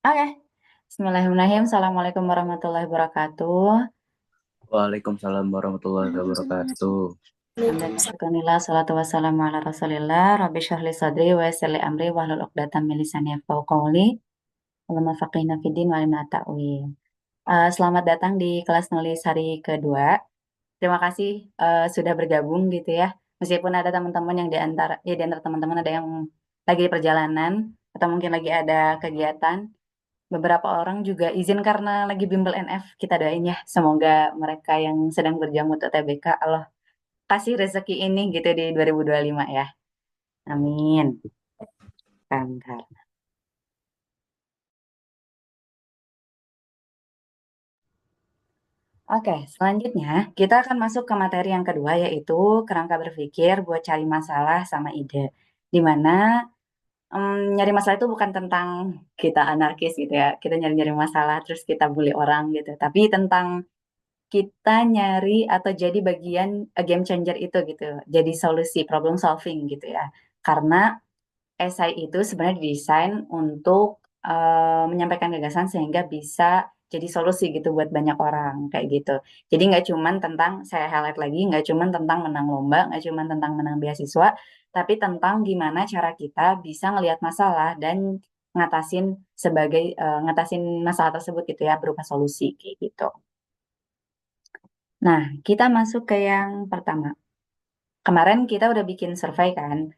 Oke, Bismillahirrahmanirrahim. Assalamualaikum warahmatullahi wabarakatuh. Waalaikumsalam warahmatullahi wabarakatuh. Alhamdulillah, salatu wassalamu ala rasulillah. Rabbi syrahli sadri wa yassir li amri wahlul 'uqdatam min lisani yafqahu qawli. Allahumma faqihna fid din wa alimna ta'wil. Selamat datang di kelas nulis hari kedua. Terima kasih sudah bergabung gitu ya. Meskipun ada teman-teman yang di antara teman-teman ada yang lagi di perjalanan atau mungkin lagi ada kegiatan. Beberapa orang juga izin karena lagi bimbel NF. Kita doain ya, semoga mereka yang sedang berjuang untuk TBK Allah kasih rezeki ini gitu di 2025 ya. Amin. Bentar. Oke, selanjutnya kita akan masuk ke materi yang kedua yaitu kerangka berpikir buat cari masalah sama ide. Di mana nyari masalah itu bukan tentang kita anarkis gitu ya, kita nyari-nyari masalah terus kita bully orang gitu, tapi tentang kita nyari atau jadi bagian game changer itu gitu. Jadi solusi problem solving gitu ya. Karena esai itu sebenarnya didesain untuk menyampaikan gagasan sehingga bisa jadi solusi gitu buat banyak orang kayak gitu. Jadi nggak cuman tentang saya highlight lagi, nggak cuman tentang menang lomba, nggak cuman tentang menang beasiswa, tapi tentang gimana cara kita bisa ngelihat masalah dan ngatasin ngatasin masalah tersebut gitu ya berupa solusi kayak gitu. Nah, kita masuk ke yang pertama. Kemarin kita udah bikin survei kan.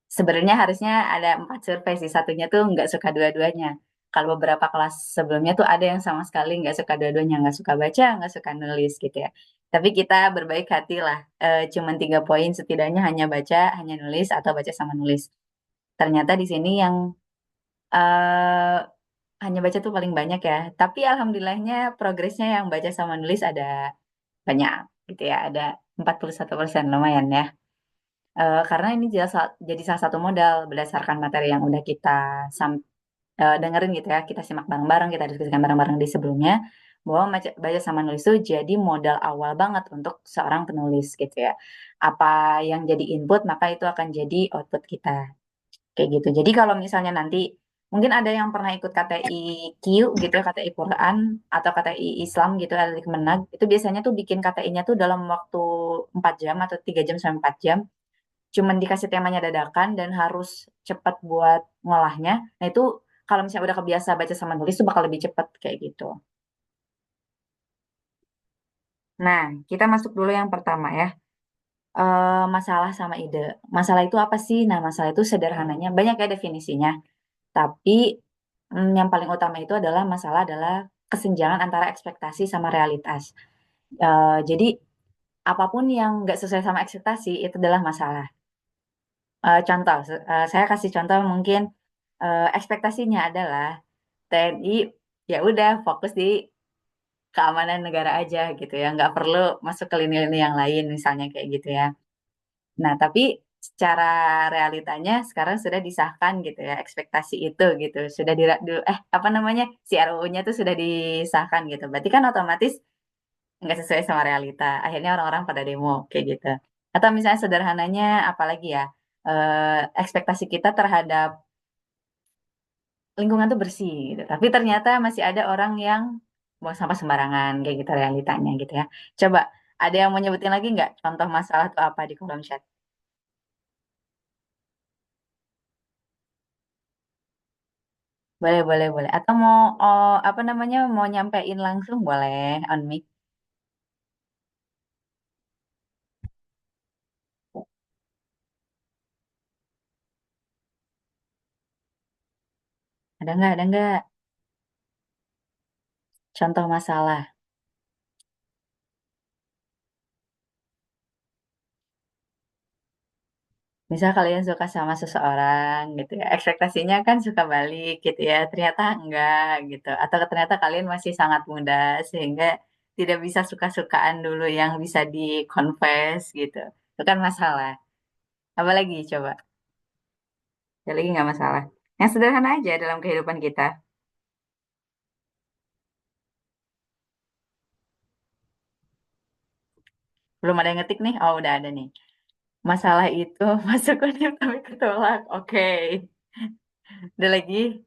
Sebenarnya harusnya ada 4 survei sih. Satunya tuh nggak suka dua-duanya. Kalau beberapa kelas sebelumnya tuh ada yang sama sekali nggak suka dua-duanya. Nggak suka baca, nggak suka nulis gitu ya. Tapi kita berbaik hati lah. Cuman 3 poin setidaknya hanya baca, hanya nulis, atau baca sama nulis. Ternyata di sini yang eh, hanya baca tuh paling banyak ya. Tapi alhamdulillahnya progresnya yang baca sama nulis ada banyak gitu ya. Ada 41%, lumayan ya. Karena ini jadi salah satu modal berdasarkan materi yang udah kita dengerin gitu ya, kita simak bareng-bareng, kita diskusikan bareng-bareng di sebelumnya, bahwa baca sama nulis itu jadi modal awal banget untuk seorang penulis gitu ya. Apa yang jadi input, maka itu akan jadi output kita. Kayak gitu. Jadi kalau misalnya nanti mungkin ada yang pernah ikut KTI Q gitu ya, KTI Quran atau KTI Islam gitu ada di Kemenag, itu biasanya tuh bikin KTI-nya tuh dalam waktu 4 jam atau 3 jam sampai 4 jam. Cuman dikasih temanya dadakan dan harus cepat buat ngolahnya. Nah itu kalau misalnya udah kebiasa baca sama nulis tuh bakal lebih cepat kayak gitu. Nah, kita masuk dulu yang pertama ya. Masalah sama ide. Masalah itu apa sih? Nah, masalah itu sederhananya banyak ya definisinya. Tapi yang paling utama itu adalah masalah adalah kesenjangan antara ekspektasi sama realitas. Jadi apapun yang nggak sesuai sama ekspektasi itu adalah masalah. Contoh, saya kasih contoh mungkin ekspektasinya adalah TNI ya udah fokus di keamanan negara aja gitu ya, nggak perlu masuk ke lini-lini yang lain misalnya kayak gitu ya. Nah, tapi secara realitanya sekarang sudah disahkan gitu ya, ekspektasi itu gitu. Sudah apa namanya? Si RUU-nya tuh sudah disahkan gitu. Berarti kan otomatis nggak sesuai sama realita. Akhirnya orang-orang pada demo kayak gitu. Atau misalnya sederhananya apalagi ya? Ekspektasi kita terhadap lingkungan tuh bersih gitu. Tapi ternyata masih ada orang yang buang sampah sembarangan kayak gitu realitanya gitu ya. Coba ada yang mau nyebutin lagi nggak contoh masalah tuh apa di kolom chat? Boleh, boleh, boleh. Atau mau apa namanya mau nyampein langsung boleh on mic. Ada nggak? Ada nggak? Contoh masalah. Misal kalian suka sama seseorang gitu ya, ekspektasinya kan suka balik gitu ya, ternyata enggak gitu. Atau ternyata kalian masih sangat muda sehingga tidak bisa suka-sukaan dulu yang bisa di-confess gitu. Itu kan masalah. Apalagi coba? Ada lagi nggak masalah? Yang sederhana aja dalam kehidupan kita. Belum ada yang ngetik nih? Oh, udah ada nih. Masalah itu masuk univ tapi ketolak. Oke. Ada lagi?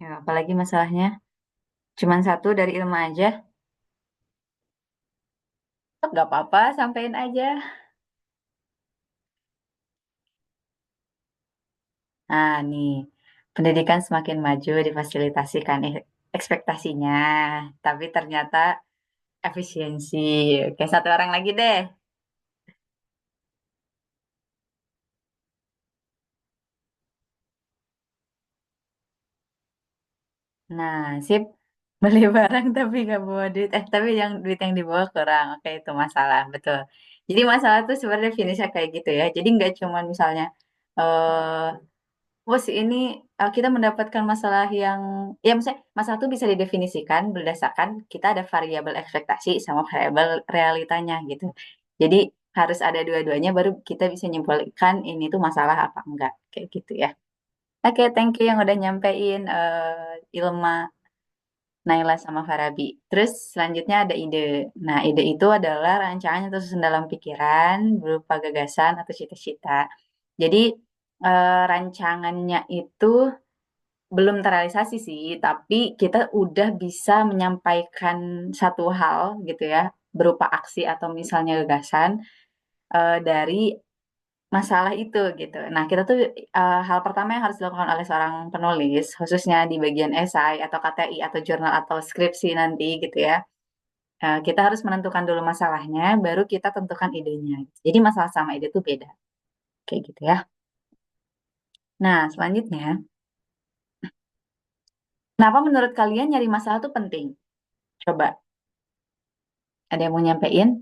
Ya, apalagi masalahnya cuman satu dari ilmu aja. Oh, nggak apa-apa, sampein aja. Nah, nih, pendidikan semakin maju difasilitasikan ekspektasinya, tapi ternyata efisiensi. Oke, satu orang lagi deh. Nah, sip. Beli barang tapi nggak bawa duit. Tapi yang duit yang dibawa kurang. Oke, itu masalah. Betul. Jadi masalah tuh sebenarnya definisinya kayak gitu ya. Jadi nggak cuma misalnya, eh bos ini kita mendapatkan masalah yang, ya misalnya masalah itu bisa didefinisikan berdasarkan kita ada variabel ekspektasi sama variabel realitanya gitu. Jadi harus ada dua-duanya baru kita bisa nyimpulkan ini tuh masalah apa enggak. Kayak gitu ya. Oke, thank you yang udah nyampein Ilma, Naila sama Farabi. Terus selanjutnya ada ide. Nah, ide itu adalah rancangan yang tersusun dalam pikiran berupa gagasan atau cita-cita. Jadi rancangannya itu belum terrealisasi sih, tapi kita udah bisa menyampaikan satu hal gitu ya, berupa aksi atau misalnya gagasan dari masalah itu gitu. Nah, kita tuh hal pertama yang harus dilakukan oleh seorang penulis, khususnya di bagian esai atau KTI atau jurnal atau skripsi nanti gitu ya. Kita harus menentukan dulu masalahnya, baru kita tentukan idenya. Jadi masalah sama ide tuh beda, kayak gitu ya. Nah, selanjutnya, kenapa menurut kalian nyari masalah tuh penting? Coba, ada yang mau nyampein?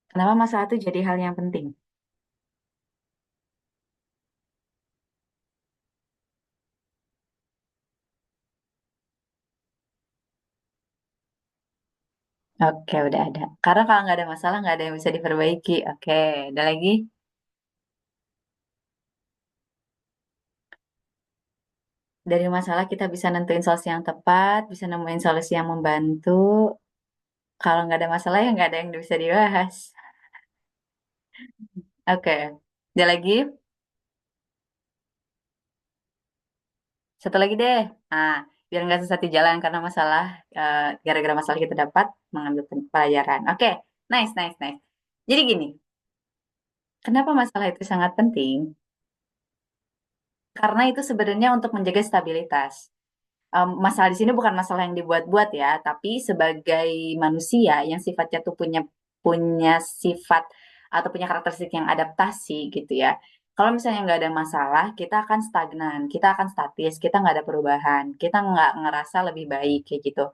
Kenapa masalah itu jadi hal yang penting? Oke, udah ada. Karena kalau nggak ada masalah, nggak ada yang bisa diperbaiki. Oke, ada lagi? Dari masalah kita bisa nentuin solusi yang tepat, bisa nemuin solusi yang membantu. Kalau nggak ada masalah, ya nggak ada yang bisa dibahas. Oke, ada lagi? Satu lagi deh. Nah, biar nggak sesat di jalan karena masalah, gara-gara masalah kita dapat mengambil pelajaran. Oke, nice, nice, nice. Jadi gini, kenapa masalah itu sangat penting? Karena itu sebenarnya untuk menjaga stabilitas. Masalah di sini bukan masalah yang dibuat-buat ya, tapi sebagai manusia yang sifatnya tuh punya punya sifat atau punya karakteristik yang adaptasi gitu ya. Kalau misalnya nggak ada masalah, kita akan stagnan, kita akan statis, kita nggak ada perubahan, kita nggak ngerasa lebih baik kayak gitu.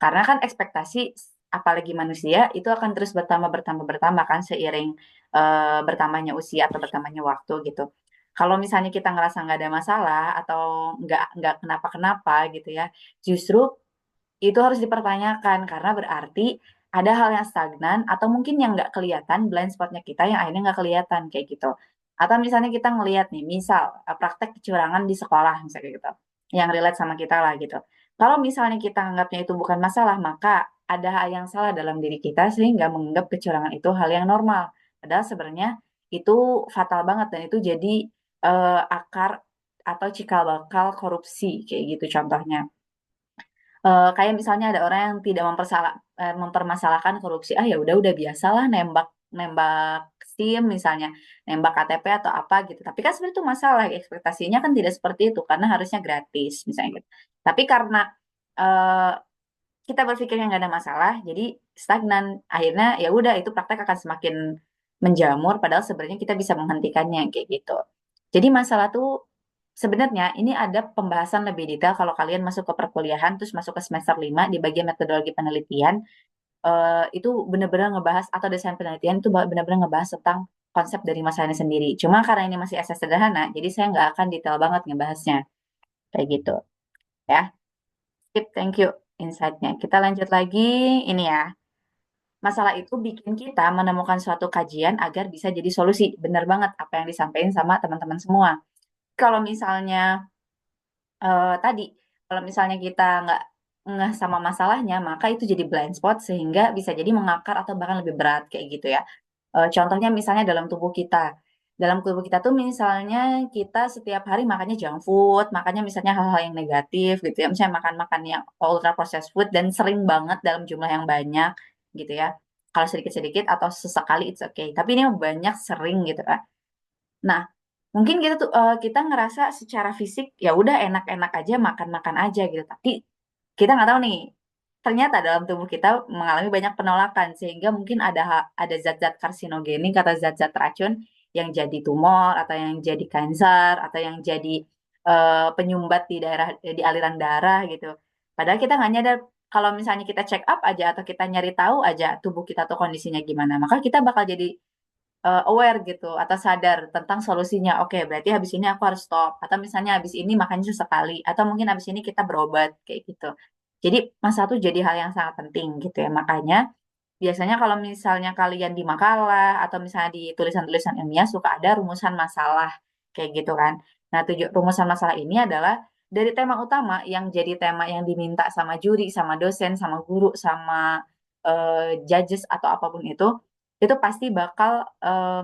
Karena kan ekspektasi, apalagi manusia, itu akan terus bertambah, bertambah, bertambah kan seiring bertambahnya usia atau bertambahnya waktu gitu. Kalau misalnya kita ngerasa nggak ada masalah atau nggak kenapa-kenapa gitu ya, justru itu harus dipertanyakan karena berarti ada hal yang stagnan atau mungkin yang nggak kelihatan blind spotnya kita yang akhirnya nggak kelihatan kayak gitu. Atau misalnya kita ngelihat nih, misal praktek kecurangan di sekolah misalnya gitu, yang relate sama kita lah gitu. Kalau misalnya kita anggapnya itu bukan masalah, maka ada hal yang salah dalam diri kita sehingga menganggap kecurangan itu hal yang normal. Padahal sebenarnya itu fatal banget dan itu jadi akar atau cikal bakal korupsi kayak gitu contohnya. Kayak misalnya ada orang yang tidak mempermasalahkan korupsi, ah ya udah biasalah nembak nembak SIM misalnya, nembak KTP atau apa gitu. Tapi kan sebenarnya itu masalah, ekspektasinya kan tidak seperti itu karena harusnya gratis misalnya gitu. Tapi karena eh, kita berpikirnya nggak ada masalah, jadi stagnan. Akhirnya ya udah itu praktek akan semakin menjamur, padahal sebenarnya kita bisa menghentikannya kayak gitu. Jadi masalah tuh sebenarnya ini ada pembahasan lebih detail kalau kalian masuk ke perkuliahan, terus masuk ke semester 5 di bagian metodologi penelitian, itu benar-benar ngebahas atau desain penelitian itu benar-benar ngebahas tentang konsep dari masalahnya sendiri. Cuma karena ini masih asas sederhana, jadi saya nggak akan detail banget ngebahasnya kayak gitu ya. Skip, thank you insight-nya. Kita lanjut lagi ini ya. Masalah itu bikin kita menemukan suatu kajian agar bisa jadi solusi. Benar banget apa yang disampaikan sama teman-teman semua. Kalau misalnya tadi, kalau misalnya kita nggak ngeh sama masalahnya, maka itu jadi blind spot sehingga bisa jadi mengakar atau bahkan lebih berat kayak gitu ya. Contohnya misalnya dalam tubuh kita. dalam tubuh kita tuh misalnya kita setiap hari makannya junk food, makannya misalnya hal-hal yang negatif gitu ya, misalnya makan-makan yang ultra processed food dan sering banget dalam jumlah yang banyak gitu ya. Kalau sedikit-sedikit atau sesekali it's okay, tapi ini banyak sering gitu kan. Nah, mungkin kita ngerasa secara fisik ya udah enak-enak aja makan-makan aja gitu, tapi kita nggak tahu nih. Ternyata dalam tubuh kita mengalami banyak penolakan sehingga mungkin ada zat-zat karsinogenik atau zat-zat racun yang jadi tumor atau yang jadi kanker atau yang jadi penyumbat di daerah di aliran darah gitu. Padahal kita nggak nyadar kalau misalnya kita check up aja atau kita nyari tahu aja tubuh kita tuh kondisinya gimana, maka kita bakal jadi aware gitu atau sadar tentang solusinya. Oke, berarti habis ini aku harus stop atau misalnya habis ini makannya sesekali atau mungkin habis ini kita berobat kayak gitu. Jadi masa tuh jadi hal yang sangat penting gitu ya. Makanya biasanya kalau misalnya kalian di makalah atau misalnya di tulisan-tulisan ilmiah suka ada rumusan masalah kayak gitu kan. Nah, rumusan masalah ini adalah dari tema utama yang jadi tema yang diminta sama juri, sama dosen, sama guru, sama judges atau apapun itu pasti bakal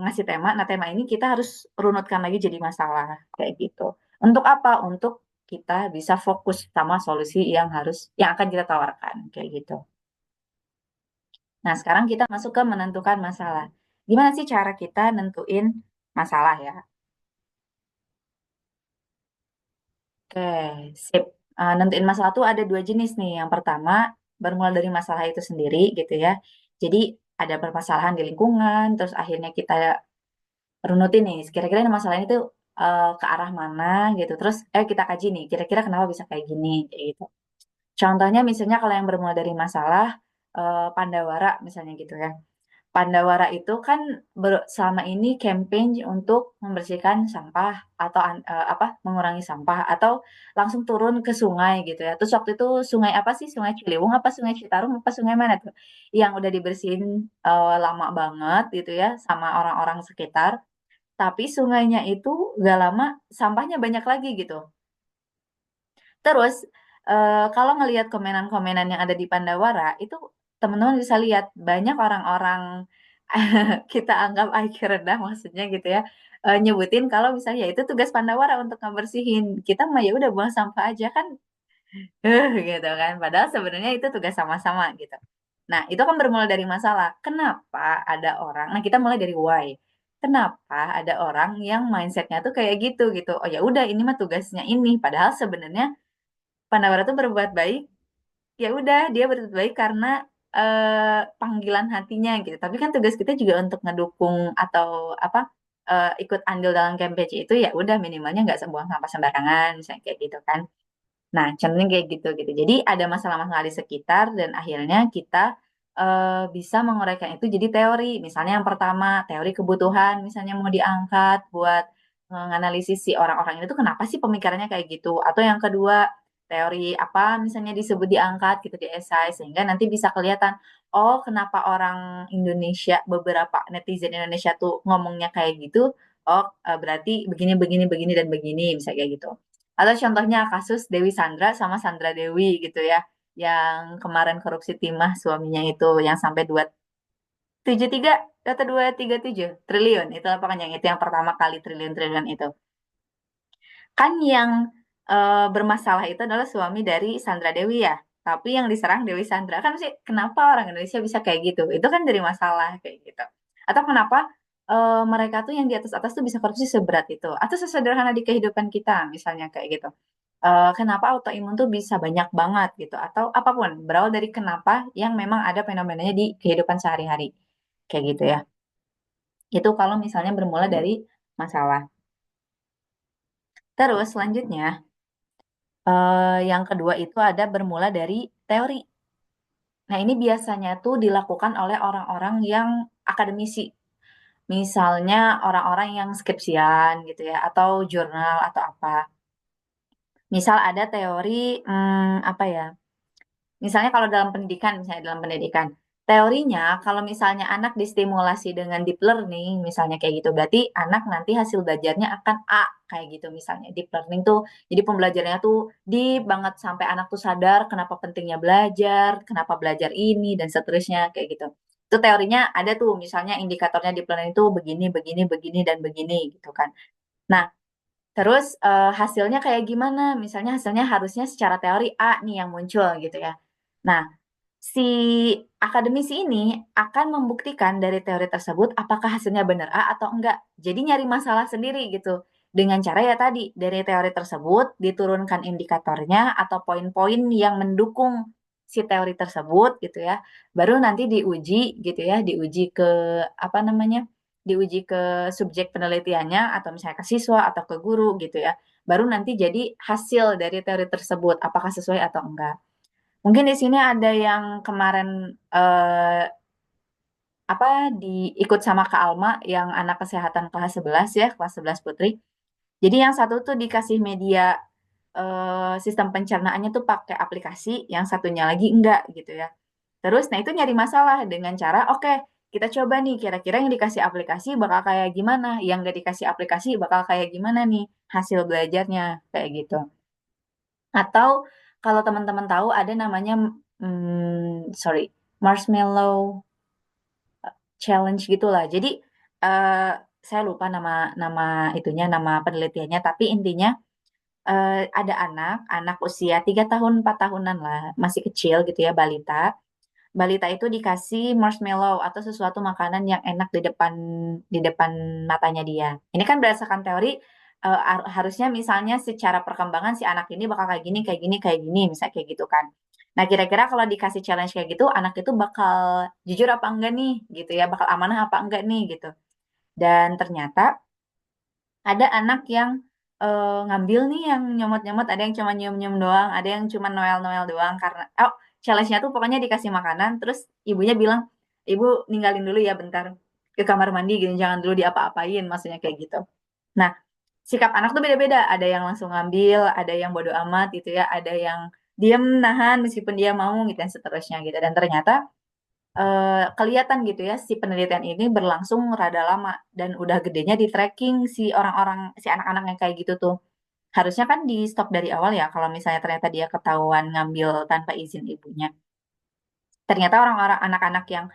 ngasih tema. Nah, tema ini kita harus runutkan lagi jadi masalah kayak gitu. Untuk apa? Untuk kita bisa fokus sama solusi yang akan kita tawarkan kayak gitu. Nah, sekarang kita masuk ke menentukan masalah. Gimana sih cara kita nentuin masalah ya? Oke, sip. Nentuin masalah tuh ada dua jenis nih. Yang pertama, bermula dari masalah itu sendiri gitu ya. Jadi ada permasalahan di lingkungan, terus akhirnya kita runutin nih, kira-kira ini masalah ini tuh ke arah mana gitu. Terus, kita kaji nih, kira-kira kenapa bisa kayak gini, kayak gitu. Contohnya misalnya kalau yang bermula dari masalah Pandawara misalnya gitu ya. Pandawara itu kan selama ini campaign untuk membersihkan sampah atau mengurangi sampah atau langsung turun ke sungai gitu ya. Terus waktu itu sungai apa sih? Sungai Ciliwung apa Sungai Citarum apa sungai mana tuh? Yang udah dibersihin lama banget gitu ya sama orang-orang sekitar. Tapi sungainya itu gak lama sampahnya banyak lagi gitu. Terus kalau ngelihat komenan-komenan yang ada di Pandawara itu teman-teman bisa lihat banyak orang-orang kita anggap IQ rendah maksudnya gitu ya, nyebutin kalau misalnya itu tugas Pandawara untuk ngebersihin. Kita mah ya udah buang sampah aja kan, gitu kan. Padahal sebenarnya itu tugas sama-sama gitu. Nah, itu kan bermula dari masalah. Kenapa ada orang? Nah, kita mulai dari why. Kenapa ada orang yang mindsetnya tuh kayak gitu gitu? Oh ya udah, ini mah tugasnya ini. Padahal sebenarnya Pandawara tuh berbuat baik, ya udah dia berbuat baik karena panggilan hatinya gitu. Tapi kan tugas kita juga untuk ngedukung atau apa ikut andil dalam campaign itu ya udah minimalnya nggak buang sampah sembarangan misalnya kayak gitu kan. Nah, contohnya kayak gitu gitu. Jadi ada masalah-masalah di sekitar dan akhirnya kita bisa menguraikan itu jadi teori. Misalnya yang pertama, teori kebutuhan misalnya mau diangkat buat menganalisis si orang-orang ini tuh kenapa sih pemikirannya kayak gitu. Atau yang kedua, teori apa misalnya disebut diangkat gitu di esai sehingga nanti bisa kelihatan oh kenapa orang Indonesia beberapa netizen Indonesia tuh ngomongnya kayak gitu. Oh, berarti begini begini begini dan begini misalnya kayak gitu. Atau contohnya kasus Dewi Sandra sama Sandra Dewi gitu ya, yang kemarin korupsi timah suaminya itu yang sampai 273 atau 237 triliun itu apa kan yang itu yang pertama kali triliun-triliun itu. Kan yang bermasalah itu adalah suami dari Sandra Dewi ya. Tapi yang diserang Dewi Sandra kan sih kenapa orang Indonesia bisa kayak gitu? Itu kan dari masalah kayak gitu. Atau kenapa mereka tuh yang di atas-atas tuh bisa korupsi seberat itu? Atau sesederhana di kehidupan kita misalnya kayak gitu. Kenapa autoimun tuh bisa banyak banget gitu? Atau apapun berawal dari kenapa yang memang ada fenomenanya di kehidupan sehari-hari kayak gitu ya. Itu kalau misalnya bermula dari masalah. Terus selanjutnya yang kedua itu ada bermula dari teori. Nah, ini biasanya tuh dilakukan oleh orang-orang yang akademisi. Misalnya orang-orang yang skripsian gitu ya, atau jurnal atau apa. Misal ada teori, apa ya, misalnya kalau dalam pendidikan, misalnya dalam pendidikan, teorinya kalau misalnya anak distimulasi dengan deep learning, misalnya kayak gitu, berarti anak nanti hasil belajarnya akan A, kayak gitu misalnya. Deep learning tuh, jadi pembelajarannya tuh deep banget sampai anak tuh sadar kenapa pentingnya belajar, kenapa belajar ini, dan seterusnya kayak gitu. Itu teorinya ada tuh, misalnya indikatornya di planet itu begini, begini, begini, dan begini gitu kan. Nah, terus hasilnya kayak gimana? Misalnya hasilnya harusnya secara teori A nih yang muncul gitu ya. Nah, si akademisi ini akan membuktikan dari teori tersebut apakah hasilnya benar A atau enggak. Jadi nyari masalah sendiri gitu. Dengan cara ya tadi, dari teori tersebut diturunkan indikatornya atau poin-poin yang mendukung si teori tersebut gitu ya. Baru nanti diuji gitu ya, diuji ke apa namanya? Diuji ke subjek penelitiannya atau misalnya ke siswa atau ke guru gitu ya. Baru nanti jadi hasil dari teori tersebut apakah sesuai atau enggak. Mungkin di sini ada yang kemarin apa diikut sama Kak Alma yang anak kesehatan kelas 11 ya, kelas 11 Putri. Jadi yang satu tuh dikasih media sistem pencernaannya tuh pakai aplikasi, yang satunya lagi enggak gitu ya. Terus nah itu nyari masalah dengan cara oke, kita coba nih kira-kira yang dikasih aplikasi bakal kayak gimana, yang nggak dikasih aplikasi bakal kayak gimana nih hasil belajarnya kayak gitu. Atau kalau teman-teman tahu ada namanya sorry, marshmallow challenge gitulah. Jadi eh, saya lupa nama nama itunya, nama penelitiannya, tapi intinya ada anak usia 3 tahun 4 tahunan lah, masih kecil gitu ya, balita. Balita itu dikasih marshmallow atau sesuatu makanan yang enak di depan matanya dia. Ini kan berdasarkan teori harusnya misalnya secara perkembangan si anak ini bakal kayak gini, kayak gini, kayak gini, misalnya kayak gitu kan. Nah, kira-kira kalau dikasih challenge kayak gitu, anak itu bakal jujur apa enggak nih, gitu ya, bakal amanah apa enggak nih, gitu. Dan ternyata ada anak yang ngambil nih yang nyomot-nyomot, ada yang cuma nyium-nyium doang, ada yang cuma noel-noel doang karena challenge-nya tuh pokoknya dikasih makanan, terus ibunya bilang, ibu ninggalin dulu ya bentar ke kamar mandi gitu, jangan dulu diapa-apain, maksudnya kayak gitu. Nah, sikap anak tuh beda-beda, ada yang langsung ngambil, ada yang bodo amat gitu ya, ada yang diem nahan meskipun dia mau gitu dan seterusnya gitu. Dan ternyata kelihatan gitu ya si penelitian ini berlangsung rada lama dan udah gedenya di tracking si orang-orang si anak-anak yang kayak gitu tuh. Harusnya kan di stop dari awal ya kalau misalnya ternyata dia ketahuan ngambil tanpa izin ibunya. Ternyata orang-orang anak-anak yang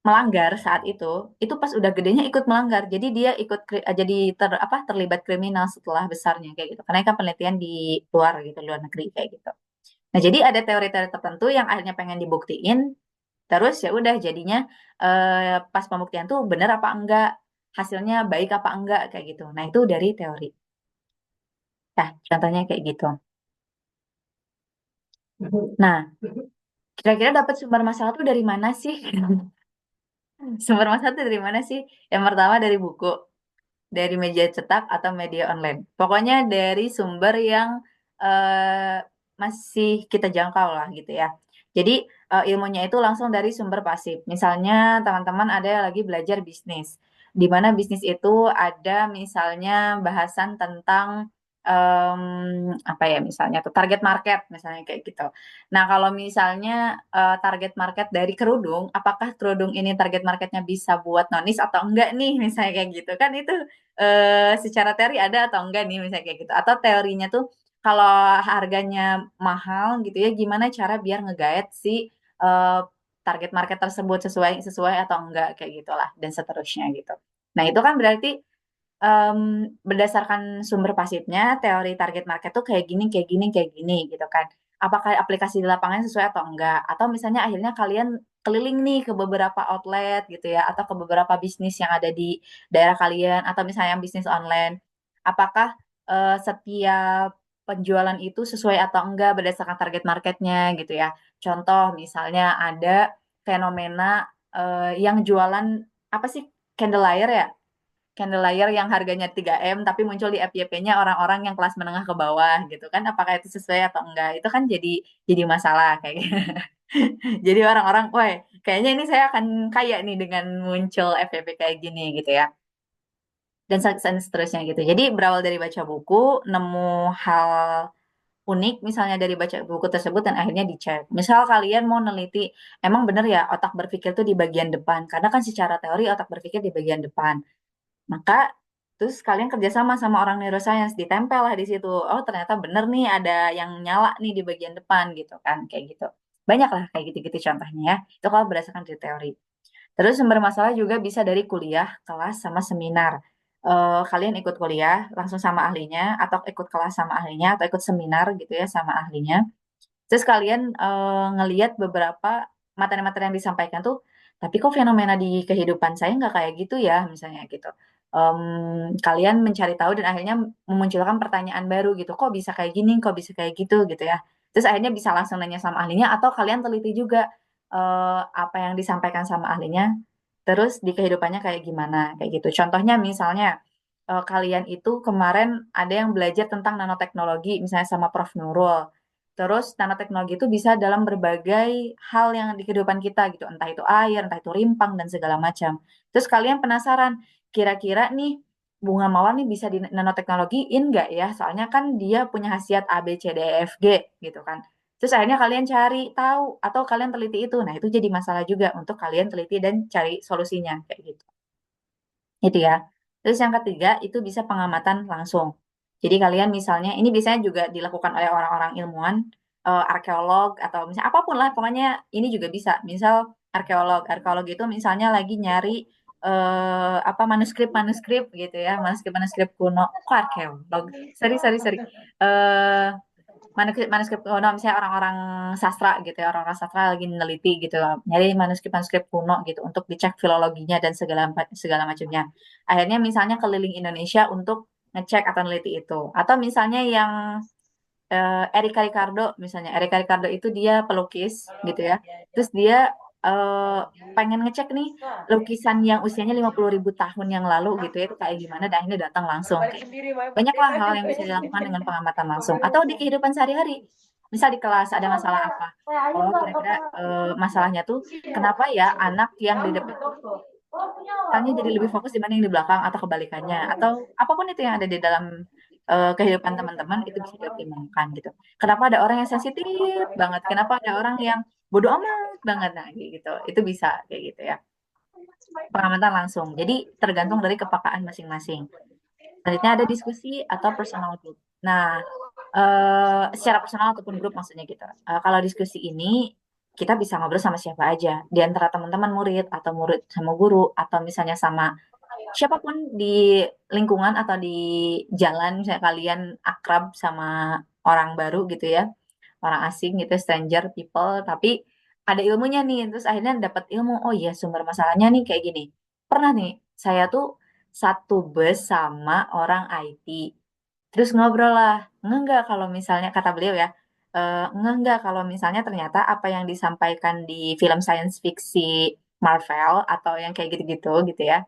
melanggar saat itu pas udah gedenya ikut melanggar. Jadi dia ikut jadi terlibat kriminal setelah besarnya kayak gitu. Karena kan penelitian di luar gitu, luar negeri kayak gitu. Nah, jadi ada teori-teori tertentu yang akhirnya pengen dibuktiin. Terus ya udah jadinya pas pembuktian tuh bener apa enggak, hasilnya baik apa enggak kayak gitu. Nah, itu dari teori. Nah, contohnya kayak gitu. Nah, kira-kira dapat sumber masalah tuh dari mana sih? Sumber masalah tuh dari mana sih? Yang pertama dari buku, dari media cetak atau media online. Pokoknya dari sumber yang eh, masih kita jangkau lah gitu ya. Jadi ilmunya itu langsung dari sumber pasif. Misalnya teman-teman ada yang lagi belajar bisnis, di mana bisnis itu ada misalnya bahasan tentang apa ya misalnya tuh target market misalnya kayak gitu. Nah, kalau misalnya target market dari kerudung, apakah kerudung ini target marketnya bisa buat nonis atau enggak nih misalnya kayak gitu kan itu secara teori ada atau enggak nih misalnya kayak gitu. Atau teorinya tuh kalau harganya mahal gitu ya, gimana cara biar ngegaet si eh, target market tersebut sesuai sesuai atau enggak kayak gitulah dan seterusnya gitu. Nah, itu kan berarti berdasarkan sumber pasifnya, teori target market tuh kayak gini, kayak gini, kayak gini gitu kan. Apakah aplikasi di lapangan sesuai atau enggak? Atau misalnya akhirnya kalian keliling nih ke beberapa outlet gitu ya, atau ke beberapa bisnis yang ada di daerah kalian, atau misalnya yang bisnis online. Apakah setiap penjualan itu sesuai atau enggak berdasarkan target marketnya gitu ya. Contoh misalnya ada fenomena yang jualan apa sih candlelier ya? Candlelier yang harganya 3M tapi muncul di FYP-nya orang-orang yang kelas menengah ke bawah gitu kan, apakah itu sesuai atau enggak, itu kan jadi masalah kayak gitu. Jadi orang-orang, wah kayaknya ini saya akan kaya nih dengan muncul FYP kayak gini gitu ya, dan seterusnya gitu. Jadi berawal dari baca buku, nemu hal unik misalnya dari baca buku tersebut dan akhirnya dicek. Misal kalian mau neliti, emang bener ya otak berpikir tuh di bagian depan, karena kan secara teori otak berpikir di bagian depan. Maka terus kalian kerjasama sama orang neuroscience, ditempel lah di situ. Oh ternyata bener nih ada yang nyala nih di bagian depan gitu kan, kayak gitu. Banyak lah kayak gitu-gitu contohnya ya. Itu kalau berdasarkan dari teori. Terus sumber masalah juga bisa dari kuliah, kelas, sama seminar. Kalian ikut kuliah langsung sama ahlinya, atau ikut kelas sama ahlinya, atau ikut seminar gitu ya sama ahlinya. Terus kalian ngelihat beberapa materi-materi yang disampaikan tuh, tapi kok fenomena di kehidupan saya nggak kayak gitu ya, misalnya gitu. Kalian mencari tahu dan akhirnya memunculkan pertanyaan baru gitu, kok bisa kayak gini, kok bisa kayak gitu ya. Terus akhirnya bisa langsung nanya sama ahlinya, atau kalian teliti juga apa yang disampaikan sama ahlinya, terus di kehidupannya kayak gimana, kayak gitu. Contohnya misalnya, kalian itu kemarin ada yang belajar tentang nanoteknologi, misalnya sama Prof. Nurul. Terus nanoteknologi itu bisa dalam berbagai hal yang di kehidupan kita gitu, entah itu air, entah itu rimpang dan segala macam. Terus kalian penasaran, kira-kira nih bunga mawar nih bisa di nanoteknologiin nggak ya? Soalnya kan dia punya khasiat A, B, C, D, E, F, G gitu kan. Terus akhirnya kalian cari tahu atau kalian teliti itu. Nah, itu jadi masalah juga untuk kalian teliti dan cari solusinya kayak gitu. Itu ya. Terus yang ketiga itu bisa pengamatan langsung. Jadi kalian misalnya ini biasanya juga dilakukan oleh orang-orang ilmuwan, arkeolog atau misalnya apapun lah, pokoknya ini juga bisa. Misal arkeolog itu misalnya lagi nyari apa manuskrip-manuskrip gitu ya, manuskrip-manuskrip kuno. Kok arkeolog? Sorry, sorry, sorry. Eh manuskrip kuno misalnya orang-orang sastra gitu ya, orang-orang sastra lagi meneliti gitu, nyari manuskrip-manuskrip kuno gitu untuk dicek filologinya dan segala segala macamnya. Akhirnya misalnya keliling Indonesia untuk ngecek atau neliti itu. Atau misalnya yang Erika Ricardo, misalnya Erika Ricardo itu dia pelukis gitu ya. Terus dia eh, pengen ngecek nih lukisan yang usianya 50.000 tahun yang lalu gitu ya, itu kayak gimana, dan akhirnya datang langsung kayak gitu. Banyaklah hal yang bisa dilakukan dengan pengamatan langsung atau di kehidupan sehari-hari. Misal di kelas ada masalah apa? Oh, kira-kira masalahnya tuh kenapa ya anak yang di depan tanya jadi lebih fokus dibanding di belakang, atau kebalikannya, atau apapun itu yang ada di dalam kehidupan teman-teman itu bisa dioptimalkan gitu. Kenapa ada orang yang sensitif banget? Kenapa ada orang yang bodoh amat banget? Nah, kayak gitu. Itu bisa kayak gitu ya. Pengamatan langsung. Jadi tergantung dari kepekaan masing-masing. Selanjutnya ada diskusi atau personal group. Nah, secara personal ataupun grup maksudnya gitu. Kalau diskusi ini kita bisa ngobrol sama siapa aja di antara teman-teman murid, atau murid sama guru, atau misalnya sama siapapun di lingkungan atau di jalan, misalnya kalian akrab sama orang baru gitu ya, orang asing gitu, stranger people, tapi ada ilmunya nih, terus akhirnya dapat ilmu, oh iya sumber masalahnya nih kayak gini. Pernah nih, saya tuh satu bus sama orang IT, terus ngobrol lah, enggak kalau misalnya kata beliau ya, enggak kalau misalnya ternyata apa yang disampaikan di film science fiksi Marvel atau yang kayak gitu-gitu gitu ya,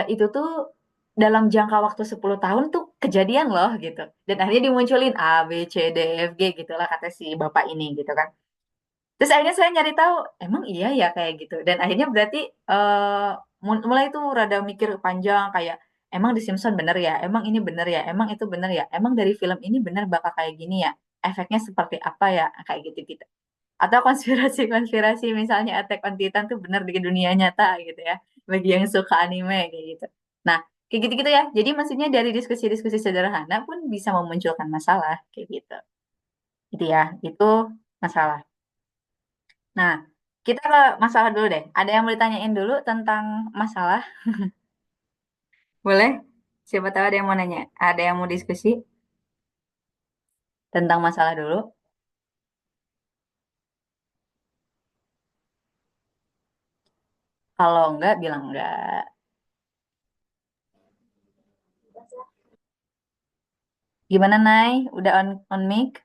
itu tuh dalam jangka waktu 10 tahun tuh kejadian loh gitu. Dan akhirnya dimunculin A, B, C, D, E, F, G gitu lah kata si bapak ini gitu kan. Terus akhirnya saya nyari tahu, emang iya ya kayak gitu. Dan akhirnya berarti mulai tuh rada mikir panjang kayak, emang di Simpson bener ya, emang ini bener ya, emang itu bener ya, emang dari film ini bener bakal kayak gini ya, efeknya seperti apa ya, kayak gitu-gitu. Atau konspirasi-konspirasi misalnya Attack on Titan tuh bener di dunia nyata gitu ya. Bagi yang suka anime kayak gitu. Nah, kayak gitu-gitu ya. Jadi maksudnya dari diskusi-diskusi sederhana pun bisa memunculkan masalah kayak gitu. Itu ya, itu masalah. Nah, kita ke masalah dulu deh. Ada yang mau ditanyain dulu tentang masalah? Boleh? Siapa tahu ada yang mau nanya. Ada yang mau diskusi tentang masalah dulu? Kalau enggak, bilang enggak. Gimana, Nay? Udah on mic?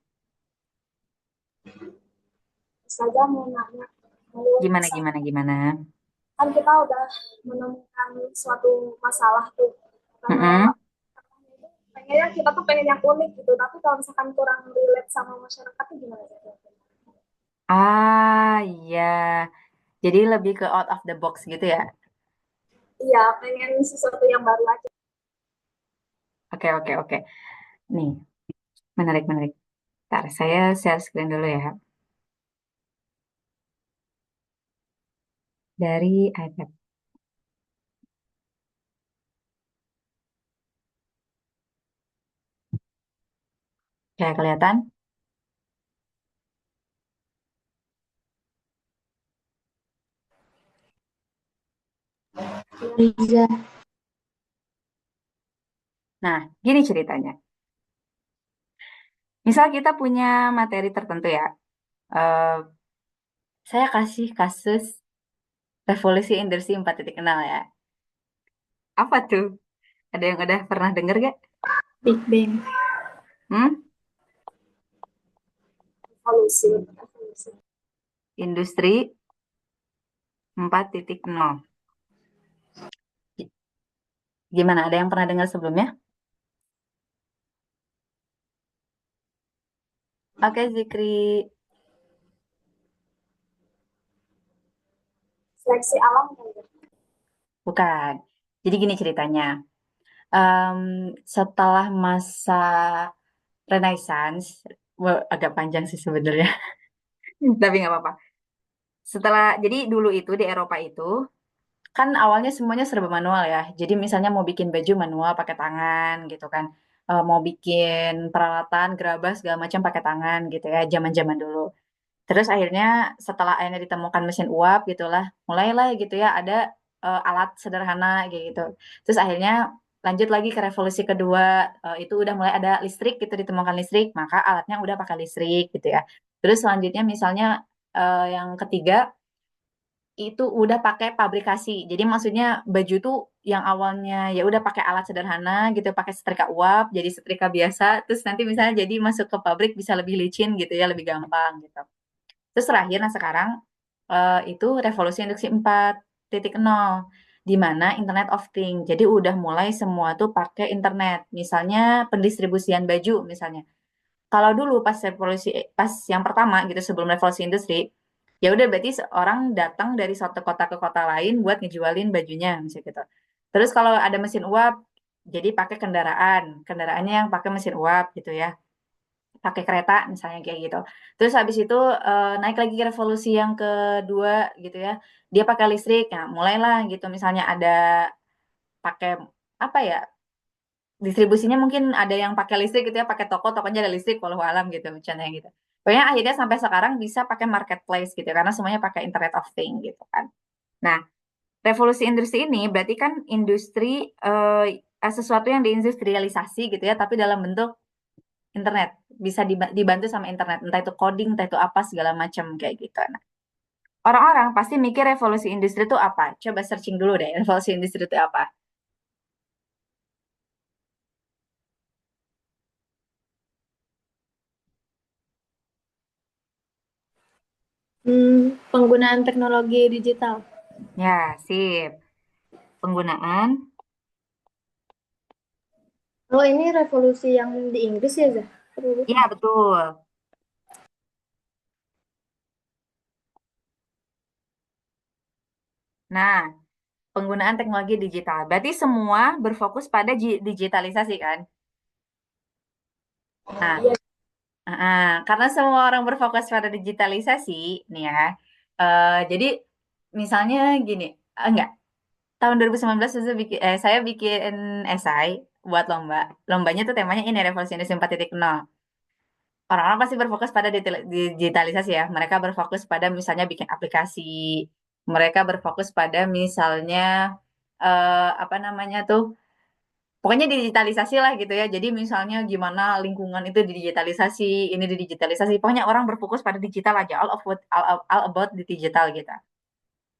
Saja mau nanya, Gimana, gimana, gimana? kan kita udah menemukan suatu masalah tuh, kalau Mm-mm. pengennya kita tuh pengen yang unik gitu, tapi kalau misalkan kurang relate sama masyarakat tuh gimana gitu? Ah, iya. Jadi lebih ke out of the box gitu ya. Iya, pengen sesuatu yang baru aja. Oke, oke, oke. Nih, menarik, menarik. Ntar, saya share screen dulu ya. Dari iPad. Kayak kelihatan? Riza. Nah, gini ceritanya. Misal kita punya materi tertentu ya. Eh, saya kasih kasus revolusi industri 4.0 ya. Apa tuh? Ada yang udah pernah denger gak? Big Bang. Hmm? Evolusi. Evolusi. Industri 4.0. Gimana? Ada yang pernah dengar sebelumnya? Oke, Zikri. Seleksi alam kan ya? Bukan. Jadi gini ceritanya. Em, Setelah masa Renaissance, wah, agak panjang sih sebenarnya, tapi nggak apa-apa. Jadi dulu itu di Eropa itu kan awalnya semuanya serba manual ya. Jadi misalnya mau bikin baju manual pakai tangan gitu kan. Mau bikin peralatan gerabah segala macam pakai tangan gitu ya, zaman-zaman dulu. Terus setelah akhirnya ditemukan mesin uap gitulah, mulailah gitu ya ada alat sederhana kayak gitu. Terus akhirnya lanjut lagi ke revolusi kedua, itu udah mulai ada listrik gitu, ditemukan listrik, maka alatnya udah pakai listrik gitu ya. Terus selanjutnya misalnya yang ketiga itu udah pakai pabrikasi. Jadi maksudnya baju tuh yang awalnya ya udah pakai alat sederhana gitu, pakai setrika uap, jadi setrika biasa, terus nanti misalnya jadi masuk ke pabrik bisa lebih licin gitu ya, lebih gampang gitu. Terus terakhir, nah sekarang itu revolusi industri 4.0, di mana Internet of Things. Jadi udah mulai semua tuh pakai internet. Misalnya pendistribusian baju misalnya. Kalau dulu pas yang pertama gitu sebelum revolusi industri, ya udah berarti orang datang dari suatu kota ke kota lain buat ngejualin bajunya misalnya gitu. Terus kalau ada mesin uap, jadi pakai kendaraannya yang pakai mesin uap gitu ya, pakai kereta misalnya kayak gitu. Terus habis itu naik lagi ke revolusi yang kedua gitu ya. Dia pakai listrik. Nah, mulailah gitu misalnya ada pakai apa ya? Distribusinya mungkin ada yang pakai listrik gitu ya, pakai tokonya ada listrik walau alam gitu misalnya gitu. Pokoknya akhirnya sampai sekarang bisa pakai marketplace gitu ya, karena semuanya pakai Internet of Things gitu kan. Nah, revolusi industri ini berarti kan industri sesuatu yang diindustrialisasi gitu ya, tapi dalam bentuk internet, bisa dibantu sama internet, entah itu coding, entah itu apa segala macam kayak gitu. Nah, orang-orang pasti mikir revolusi industri itu apa? Coba searching dulu deh, revolusi industri itu apa? Penggunaan teknologi digital. Ya, sip. Penggunaan. Oh, ini revolusi yang di Inggris ya, Zah? Iya, betul. Nah, penggunaan teknologi digital. Berarti semua berfokus pada digitalisasi kan? Nah, Iya. karena semua orang berfokus pada digitalisasi, nih ya. Jadi misalnya gini, enggak, tahun 2019 saya bikin esai buat lomba. Lombanya tuh temanya ini revolusi industri 4.0. Orang-orang pasti berfokus pada digitalisasi ya. Mereka berfokus pada misalnya bikin aplikasi. Mereka berfokus pada misalnya apa namanya tuh? Pokoknya digitalisasi lah gitu ya. Jadi misalnya gimana lingkungan itu didigitalisasi, ini didigitalisasi. Pokoknya orang berfokus pada digital aja, all about di digital gitu.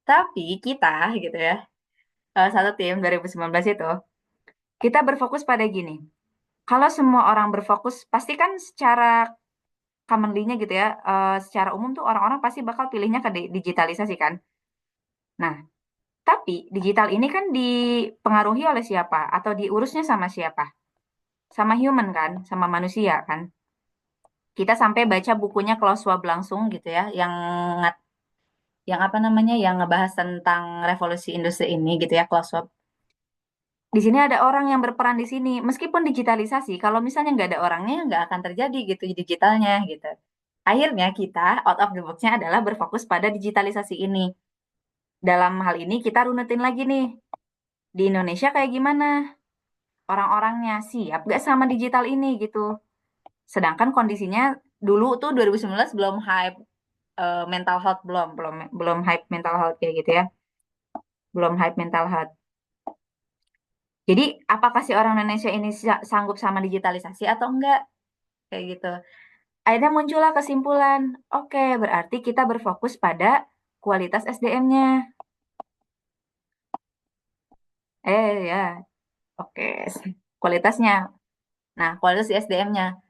Tapi kita gitu ya, satu tim 2019 itu, kita berfokus pada gini. Kalau semua orang berfokus, pasti kan secara commonly-nya gitu ya, secara umum tuh orang-orang pasti bakal pilihnya ke digitalisasi kan. Nah, tapi digital ini kan dipengaruhi oleh siapa? Atau diurusnya sama siapa? Sama human kan, sama manusia kan. Kita sampai baca bukunya Klaus Schwab langsung gitu ya, yang apa namanya, yang ngebahas tentang revolusi industri ini gitu ya, Klaus Schwab. Di sini ada orang yang berperan di sini. Meskipun digitalisasi, kalau misalnya nggak ada orangnya, nggak akan terjadi gitu digitalnya gitu. Akhirnya kita out of the box-nya adalah berfokus pada digitalisasi ini. Dalam hal ini kita runutin lagi nih. Di Indonesia kayak gimana? Orang-orangnya siap nggak sama digital ini gitu. Sedangkan kondisinya dulu tuh 2019 belum hype mental health, belum belum belum hype mental health kayak gitu ya. Belum hype mental health. Jadi apakah si orang Indonesia ini sanggup sama digitalisasi atau enggak? Kayak gitu. Akhirnya muncullah kesimpulan, oke, berarti kita berfokus pada kualitas SDM-nya. Ya, oke, kualitasnya. Nah, kualitas di SDM-nya.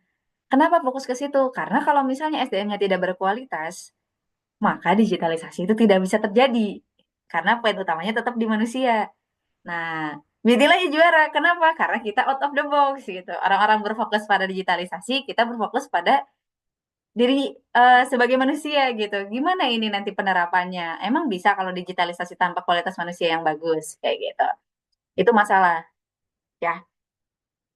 Kenapa fokus ke situ? Karena kalau misalnya SDM-nya tidak berkualitas, maka digitalisasi itu tidak bisa terjadi. Karena poin utamanya tetap di manusia. Nah, jadilah juara. Kenapa? Karena kita out of the box gitu. Orang-orang berfokus pada digitalisasi, kita berfokus pada diri sebagai manusia gitu. Gimana ini nanti penerapannya? Emang bisa kalau digitalisasi tanpa kualitas manusia yang bagus kayak gitu. Itu masalah ya.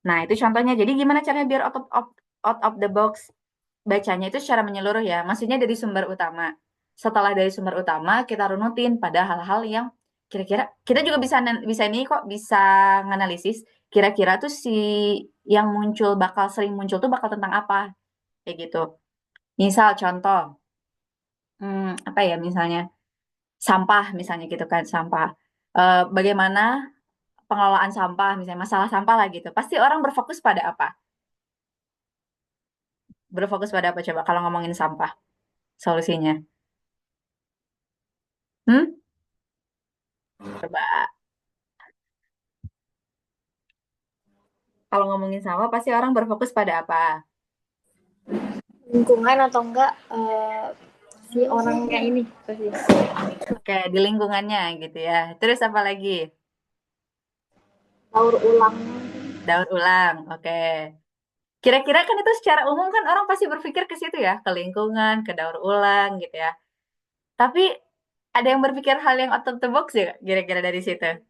Nah, itu contohnya. Jadi gimana caranya biar out of the box? Bacanya itu secara menyeluruh ya. Maksudnya dari sumber utama. Setelah dari sumber utama, kita runutin pada hal-hal yang kira-kira kita juga bisa ini kok bisa nganalisis kira-kira tuh si yang muncul bakal sering muncul tuh bakal tentang apa kayak gitu. Misal contoh, apa ya misalnya sampah misalnya gitu kan sampah. Bagaimana pengelolaan sampah misalnya masalah sampah lah gitu. Pasti orang berfokus pada apa? Berfokus pada apa coba kalau ngomongin sampah solusinya? Hmm? Coba kalau ngomongin sampah pasti orang berfokus pada apa? Lingkungan atau enggak si orangnya ini pasti. Oke, di lingkungannya gitu ya. Terus apa lagi? Daur ulang. Daur ulang. Oke. Kira-kira kan itu secara umum kan orang pasti berpikir ke situ ya, ke lingkungan, ke daur ulang gitu ya. Tapi ada yang berpikir hal yang out of the box ya, kira-kira dari situ.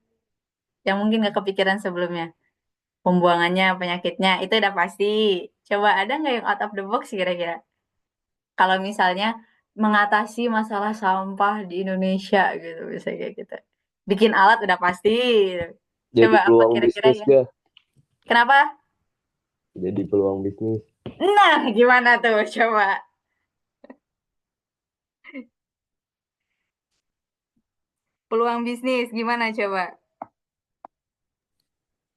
Yang mungkin nggak kepikiran sebelumnya. Pembuangannya, penyakitnya, itu udah pasti. Coba ada nggak yang out of the box kira-kira? Kalau misalnya mengatasi masalah sampah di Indonesia gitu, misalnya kayak gitu. Bikin alat udah pasti. Gitu. Jadi Coba apa peluang kira-kira bisnis ya? gak? Kenapa? Jadi peluang bisnis. Nah, gimana tuh? Coba. Peluang bisnis, gimana coba?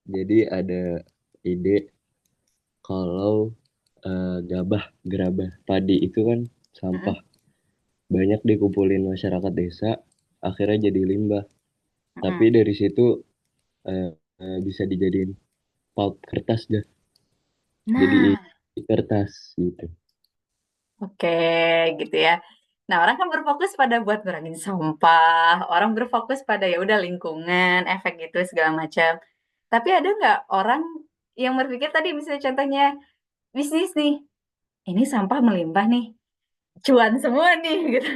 Jadi ada ide kalau gerabah padi itu kan Mm-mm, sampah. Banyak dikumpulin masyarakat desa, akhirnya jadi limbah. Tapi mm-mm. dari situ eh, bisa dijadiin pulp kertas dah. Jadi Nah, kertas gitu. oke gitu ya. Nah, orang kan berfokus pada buat ngurangin sampah, orang berfokus pada ya udah lingkungan, efek gitu segala macam. Tapi ada nggak orang yang berpikir tadi misalnya contohnya bisnis nih, ini sampah melimpah nih, cuan semua nih gitu.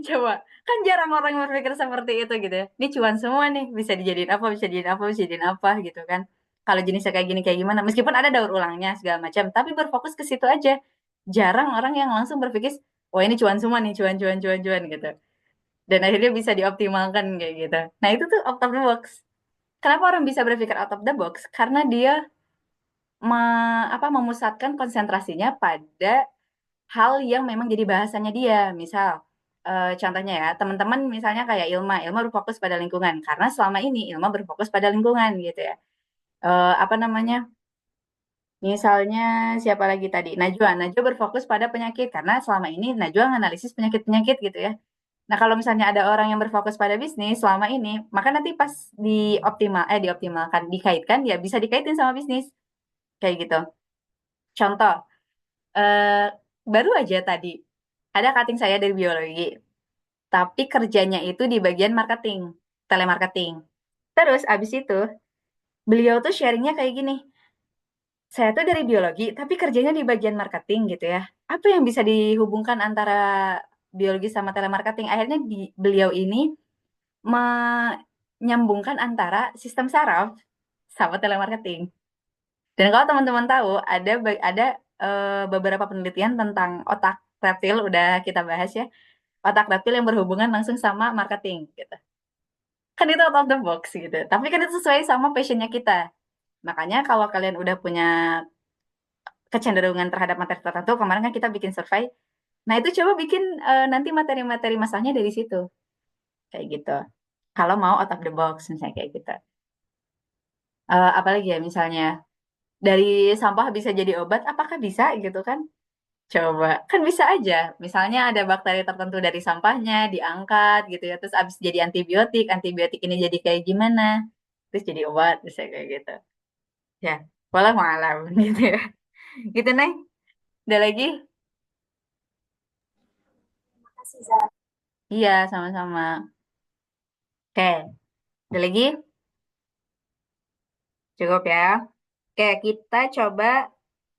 Coba, kan jarang orang yang berpikir seperti itu gitu ya. Ini cuan semua nih, bisa dijadiin apa, bisa dijadiin apa, bisa dijadiin apa gitu kan. Kalau jenisnya kayak gini kayak gimana, meskipun ada daur ulangnya segala macam, tapi berfokus ke situ aja. Jarang orang yang langsung berpikir, wah ini cuan semua nih, cuan, cuan, cuan, cuan gitu. Dan akhirnya bisa dioptimalkan kayak gitu. Nah itu tuh out of the box. Kenapa orang bisa berpikir out of the box? Karena dia memusatkan konsentrasinya pada hal yang memang jadi bahasanya dia. Misal, contohnya ya, teman-teman misalnya kayak Ilma berfokus pada lingkungan karena selama ini Ilma berfokus pada lingkungan gitu ya. Apa namanya? Misalnya siapa lagi tadi? Najwa berfokus pada penyakit karena selama ini Najwa analisis penyakit-penyakit gitu ya. Nah, kalau misalnya ada orang yang berfokus pada bisnis selama ini, maka nanti pas dioptimalkan, dikaitkan ya bisa dikaitin sama bisnis kayak gitu. Contoh, eh, baru aja tadi ada cutting saya dari biologi, tapi kerjanya itu di bagian marketing, telemarketing. Terus abis itu beliau tuh sharingnya kayak gini, saya tuh dari biologi, tapi kerjanya di bagian marketing gitu ya. Apa yang bisa dihubungkan antara biologi sama telemarketing? Akhirnya beliau ini menyambungkan antara sistem saraf sama telemarketing. Dan kalau teman-teman tahu, ada beberapa penelitian tentang otak reptil, udah kita bahas ya, otak reptil yang berhubungan langsung sama marketing gitu. Kan itu out of the box gitu. Tapi kan itu sesuai sama passionnya kita. Makanya kalau kalian udah punya kecenderungan terhadap materi tertentu, kemarin kan kita bikin survei. Nah itu coba bikin nanti materi-materi masalahnya dari situ. Kayak gitu. Kalau mau out of the box misalnya kayak gitu. Apalagi ya misalnya dari sampah bisa jadi obat, apakah bisa gitu kan? Coba, kan bisa aja. Misalnya ada bakteri tertentu dari sampahnya diangkat gitu ya, terus abis jadi antibiotik, antibiotik ini jadi kayak gimana? Terus jadi obat, bisa kayak gitu. Ya, walau malam gitu ya. Gitu, Neng. Ada lagi? Makasih, Zah. Iya, sama-sama. Oke, ada lagi? Cukup ya. Oke, kita coba.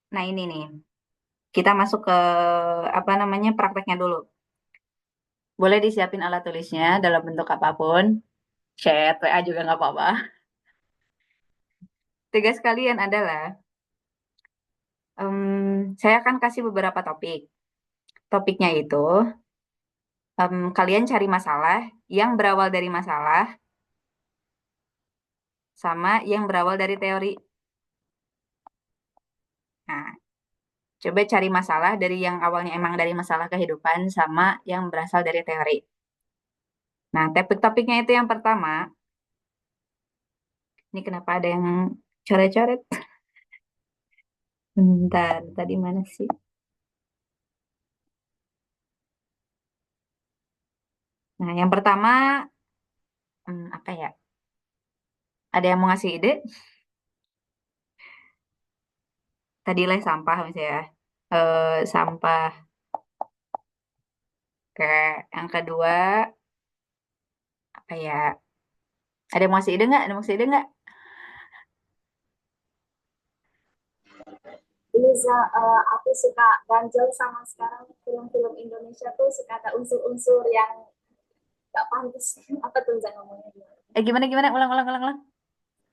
Nah, ini nih. Kita masuk ke apa namanya prakteknya dulu. Boleh disiapin alat tulisnya dalam bentuk apapun. Chat, WA juga nggak apa-apa. Tugas kalian adalah, saya akan kasih beberapa topik. Topiknya itu, kalian cari masalah yang berawal dari masalah sama yang berawal dari teori. Nah, coba cari masalah dari yang awalnya emang dari masalah kehidupan sama yang berasal dari teori. Nah, topik-topiknya itu yang pertama, ini kenapa ada yang coret-coret? Bentar, tadi mana sih? Nah, yang pertama, apa ya? Ada yang mau ngasih ide? Tadi lah sampah misalnya. Sampah. Oke, yang kedua, apa ya? Ada yang mau ngasih ide nggak? Ada yang mau ngasih ide nggak? Ini Zah, aku suka ganjel sama sekarang film-film Indonesia tuh suka ada unsur-unsur yang gak pantas. Apa tuh Zah ngomongnya gimana? Gimana gimana? Ulang ulang ulang ulang.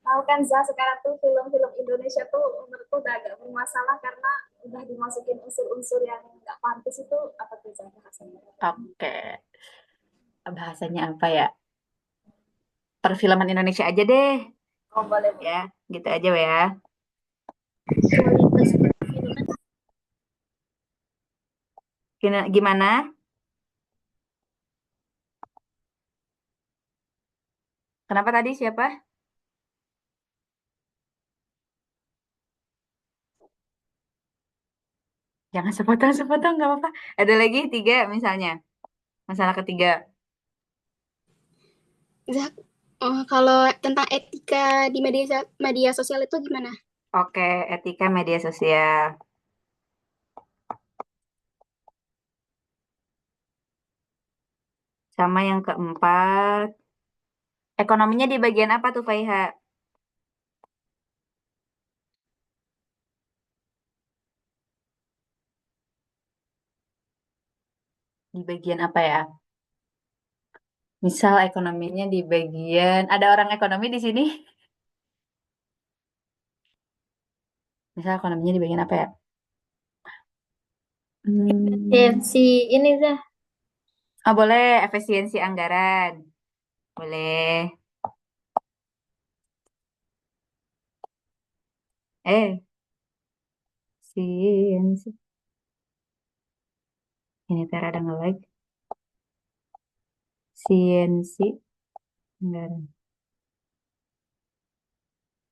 Tahu kan Zah, sekarang tuh film-film Indonesia tuh menurutku udah agak bermasalah karena udah dimasukin unsur-unsur yang gak pantas itu. Apa tuh Zah bahasanya? Oke, bahasanya apa ya? Perfilman Indonesia aja deh, Oh boleh ya, boleh. gitu aja ya. Kualitas perfilman. Gimana? Kenapa tadi siapa? Jangan sepotong-sepotong, nggak apa-apa. Ada lagi tiga misalnya. Masalah ketiga. Zak, kalau tentang etika di media sosial itu gimana? Oke, etika media sosial. Sama yang keempat, ekonominya di bagian apa tuh, Faiha? Di bagian apa ya? Misal ekonominya di bagian, ada orang ekonomi di sini? Misal ekonominya di bagian apa ya? Efisiensi ini Zah. Oh, boleh, efisiensi anggaran. Boleh. Efisiensi. Ini Tera ada nge-like. Efisiensi anggaran.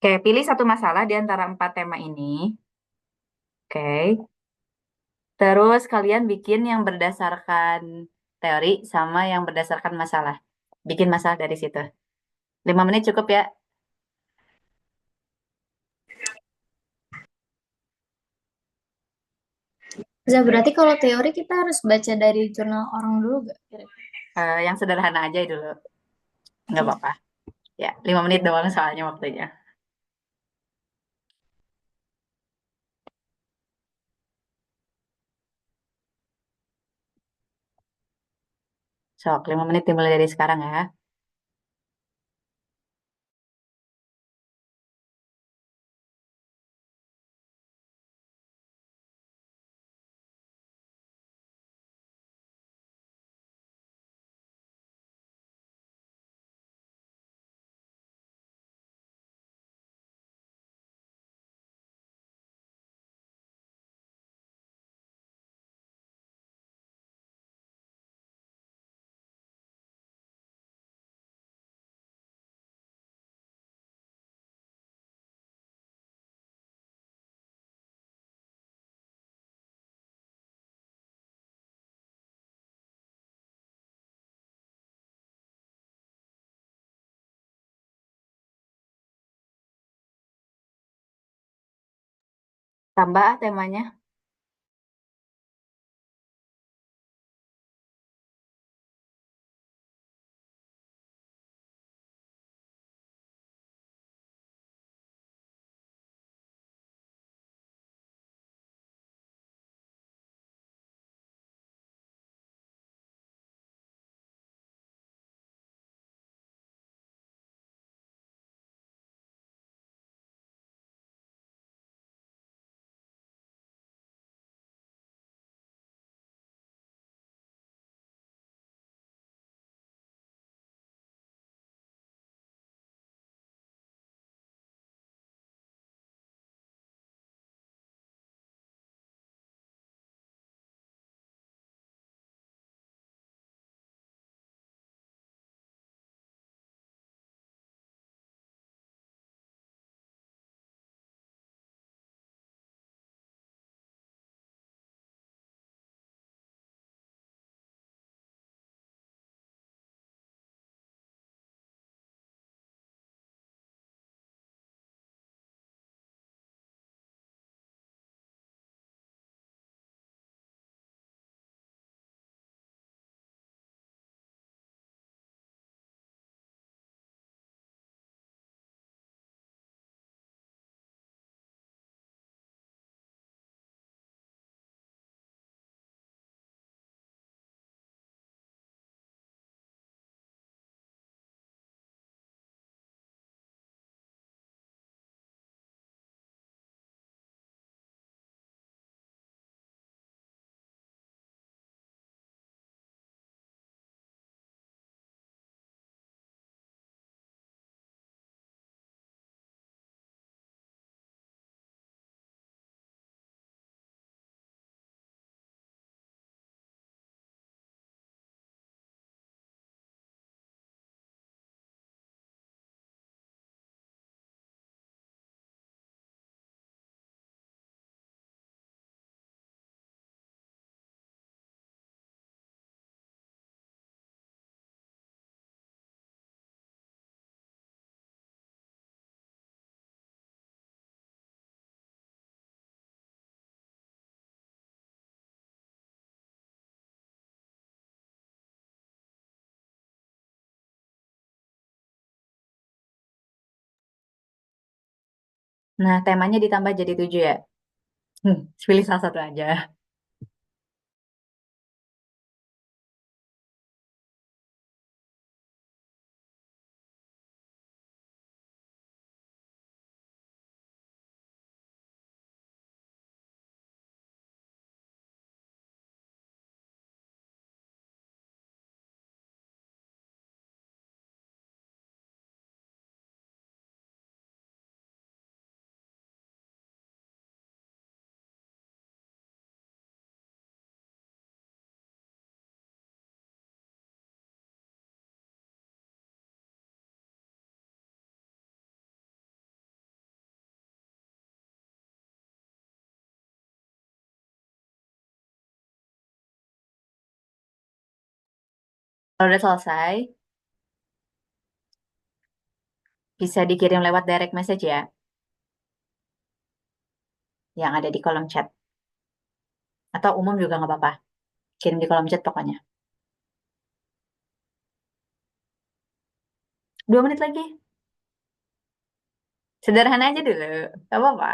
Oke, pilih satu masalah di antara empat tema ini. Oke. Terus kalian bikin yang berdasarkan teori sama yang berdasarkan masalah. Bikin masalah dari situ. 5 menit cukup ya. Zah, berarti kalau teori kita harus baca dari jurnal orang dulu gak? Yang sederhana aja dulu. Nggak apa-apa. Ya, 5 menit doang soalnya waktunya. Sok, 5 menit dimulai dari sekarang ya. Tambah temanya. Nah, temanya ditambah jadi 7 ya. Pilih salah satu aja. Kalau udah selesai, bisa dikirim lewat direct message ya, yang ada di kolom chat. Atau umum juga nggak apa-apa. Kirim di kolom chat pokoknya. 2 menit lagi. Sederhana aja dulu. Gak apa-apa.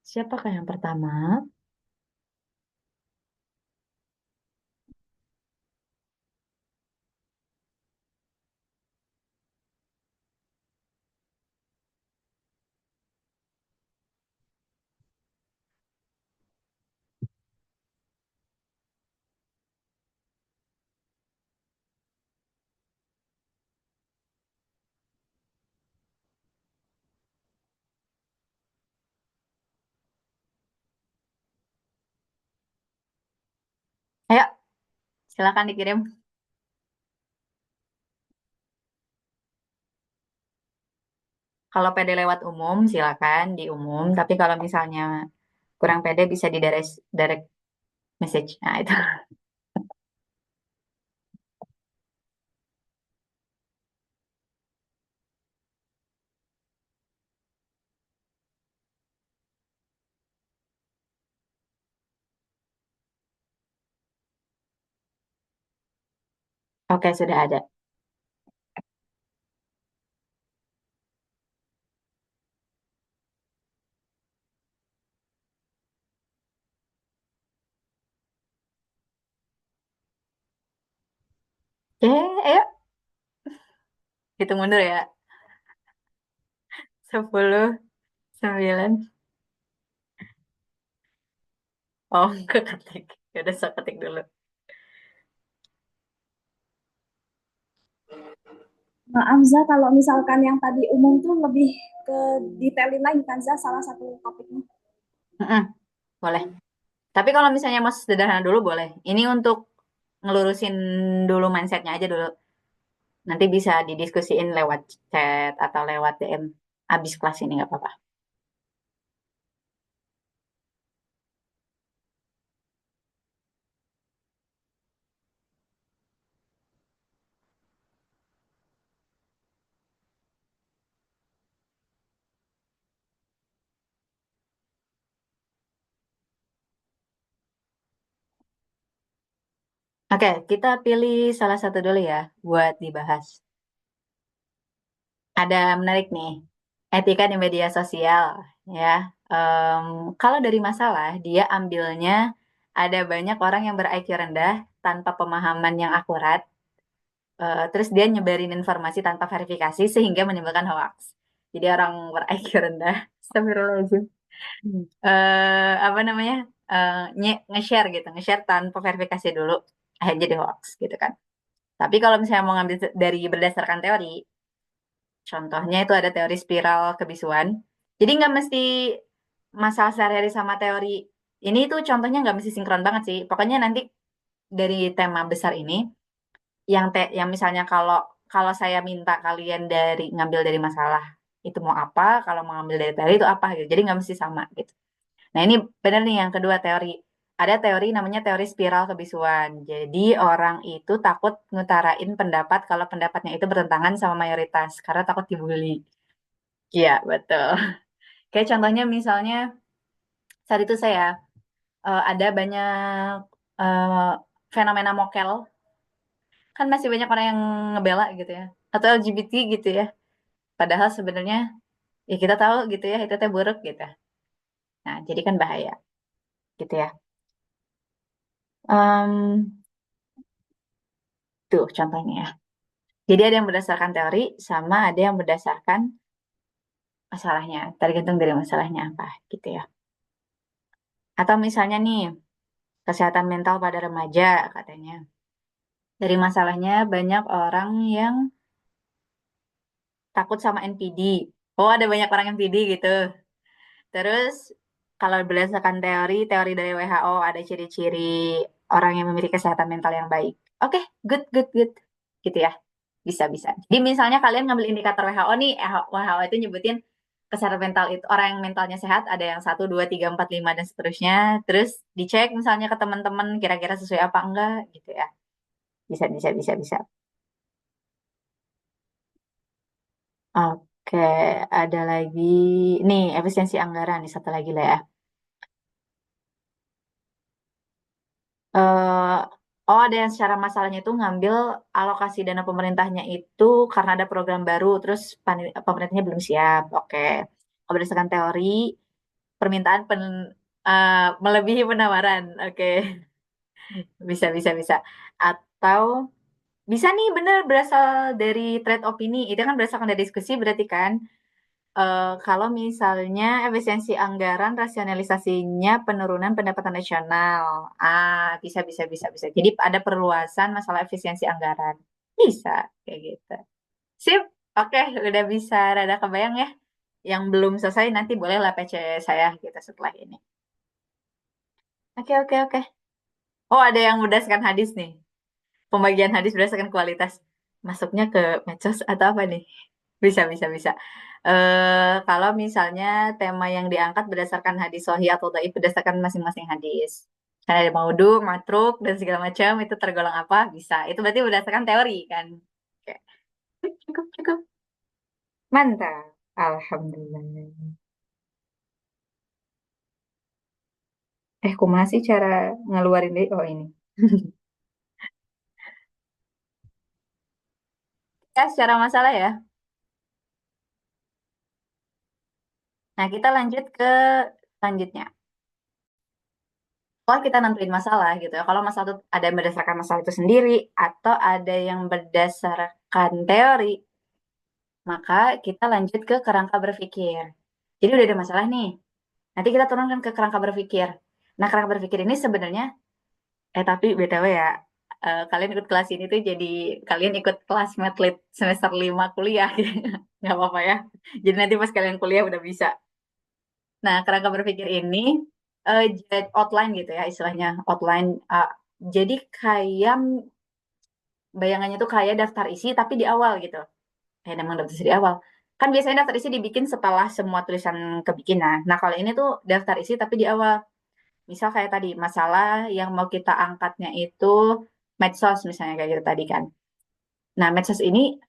Siapakah yang pertama? Ayo, silakan dikirim. Kalau PD lewat umum, silakan di umum. Tapi kalau misalnya kurang pede bisa di direct message. Nah, itu. Oke, sudah ada. Oke, ayo. Hitung mundur ya. 10, 9. Oh, keketik. Ya udah, saya ketik dulu. Maaf Za, kalau misalkan yang tadi umum tuh lebih ke detailin lagi kan Za, salah satu topiknya. Mm-mm, boleh. Tapi kalau misalnya mau sederhana dulu boleh. Ini untuk ngelurusin dulu mindsetnya aja dulu. Nanti bisa didiskusiin lewat chat atau lewat DM. Abis kelas ini nggak apa-apa. Oke, kita pilih salah satu dulu ya buat dibahas. Ada menarik nih, etika di media sosial ya. Em, Kalau dari masalah, dia ambilnya ada banyak orang yang ber-IQ rendah tanpa pemahaman yang akurat, terus dia nyebarin informasi tanpa verifikasi sehingga menimbulkan hoax. Jadi orang ber-IQ rendah, astagfirullahaladzim, apa namanya, nge-share gitu, nge-share tanpa verifikasi dulu, akhirnya jadi hoax gitu kan. Tapi kalau misalnya mau ngambil dari berdasarkan teori, contohnya itu ada teori spiral kebisuan. Jadi nggak mesti masalah sehari-hari sama teori ini tuh contohnya nggak mesti sinkron banget sih. Pokoknya nanti dari tema besar ini, yang misalnya kalau kalau saya minta kalian ngambil dari masalah itu mau apa, kalau mau ngambil dari teori itu apa gitu. Jadi nggak mesti sama gitu. Nah ini benar nih yang kedua teori. Ada teori namanya teori spiral kebisuan. Jadi orang itu takut ngutarain pendapat kalau pendapatnya itu bertentangan sama mayoritas karena takut dibully. Iya, betul. Kayak contohnya misalnya saat itu saya ada banyak eh, fenomena mokel, kan masih banyak orang yang ngebela gitu ya, atau LGBT gitu ya. Padahal sebenarnya ya kita tahu gitu ya itu teh buruk gitu. Nah, jadi kan bahaya gitu ya. Em, Tuh contohnya ya. Jadi ada yang berdasarkan teori sama ada yang berdasarkan masalahnya, tergantung dari masalahnya apa gitu ya. Atau misalnya nih, kesehatan mental pada remaja katanya. Dari masalahnya banyak orang yang takut sama NPD. Oh, ada banyak orang NPD gitu. Terus kalau berdasarkan teori dari WHO ada ciri-ciri orang yang memiliki kesehatan mental yang baik. Oke, good, good, good. Gitu ya. Bisa, bisa. Jadi misalnya kalian ngambil indikator WHO nih, WHO itu nyebutin kesehatan mental itu orang yang mentalnya sehat ada yang 1, 2, 3, 4, 5 dan seterusnya. Terus dicek misalnya ke teman-teman kira-kira sesuai apa enggak gitu ya. Bisa, bisa, bisa, bisa. Oke, ada lagi nih efisiensi anggaran nih satu lagi lah ya. eh oh, ada yang secara masalahnya itu ngambil alokasi dana pemerintahnya itu karena ada program baru, terus pemerintahnya belum siap. Oke, kalau berdasarkan teori permintaan melebihi penawaran. Oke, bisa, bisa, bisa. Atau bisa nih bener berasal dari trade opini. Itu kan berdasarkan dari diskusi berarti kan. Kalau misalnya efisiensi anggaran, rasionalisasinya penurunan pendapatan nasional. Bisa, bisa, bisa, bisa. Jadi ada perluasan masalah efisiensi anggaran. Bisa, kayak gitu. Sip, oke, udah bisa rada kebayang ya. Yang belum selesai nanti bolehlah PC saya gitu setelah ini. Oke, oke, oke. Oh, ada yang berdasarkan hadis nih. Pembagian hadis berdasarkan kualitas. Masuknya ke medsos atau apa nih? Bisa, bisa, bisa. Kalau misalnya tema yang diangkat berdasarkan hadis sahih atau dhaif berdasarkan masing-masing hadis. Kan ada maudhu, matruk, dan segala macam itu tergolong apa? Bisa. Itu berarti berdasarkan teori kan? Oke. Cukup, cukup. Mantap. Alhamdulillah. Kumaha sih cara ngeluarin deh? Oh, ini. Ya, secara masalah ya. Nah, kita lanjut ke selanjutnya. Kalau kita nentuin masalah gitu ya, kalau masalah itu ada yang berdasarkan masalah itu sendiri atau ada yang berdasarkan teori, maka kita lanjut ke kerangka berpikir. Jadi udah ada masalah nih. Nanti kita turunkan ke kerangka berpikir. Nah, kerangka berpikir ini sebenarnya, tapi BTW ya, kalian ikut kelas ini tuh jadi kalian ikut kelas Medlit semester 5 kuliah. Nggak apa-apa ya. Jadi nanti pas kalian kuliah udah bisa. Nah, kerangka berpikir ini outline gitu ya istilahnya, outline. Jadi kayak bayangannya tuh kayak daftar isi tapi di awal gitu. Kayak memang daftar isi di awal. Kan biasanya daftar isi dibikin setelah semua tulisan kebikin. Nah, kalau ini tuh daftar isi tapi di awal. Misal kayak tadi, masalah yang mau kita angkatnya itu medsos misalnya kayak gitu tadi kan. Nah, medsos ini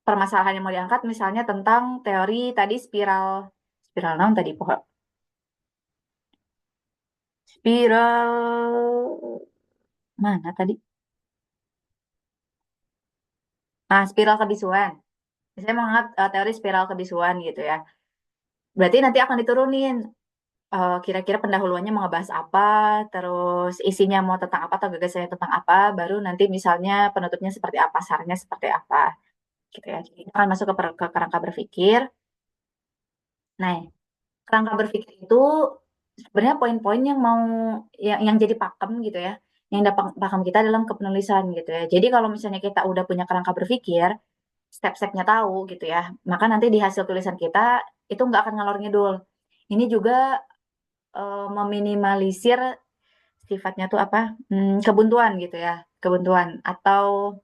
permasalahan yang mau diangkat misalnya tentang teori tadi spiral, spiral non tadi pokok. Spiral mana tadi? Nah, spiral kebisuan. Misalnya mau angkat teori spiral kebisuan gitu ya. Berarti nanti akan diturunin kira-kira pendahuluannya mau ngebahas apa, terus isinya mau tentang apa atau gagasannya tentang apa, baru nanti misalnya penutupnya seperti apa, sarannya seperti apa, gitu ya. Jadi akan masuk ke kerangka berpikir. Nah, kerangka berpikir itu sebenarnya poin-poin yang mau yang jadi pakem gitu ya, yang dapat pakem kita dalam kepenulisan gitu ya. Jadi kalau misalnya kita udah punya kerangka berpikir, step-stepnya tahu gitu ya, maka nanti di hasil tulisan kita itu nggak akan ngalor ngidul. Ini juga meminimalisir sifatnya tuh apa? Kebuntuan gitu ya, kebuntuan atau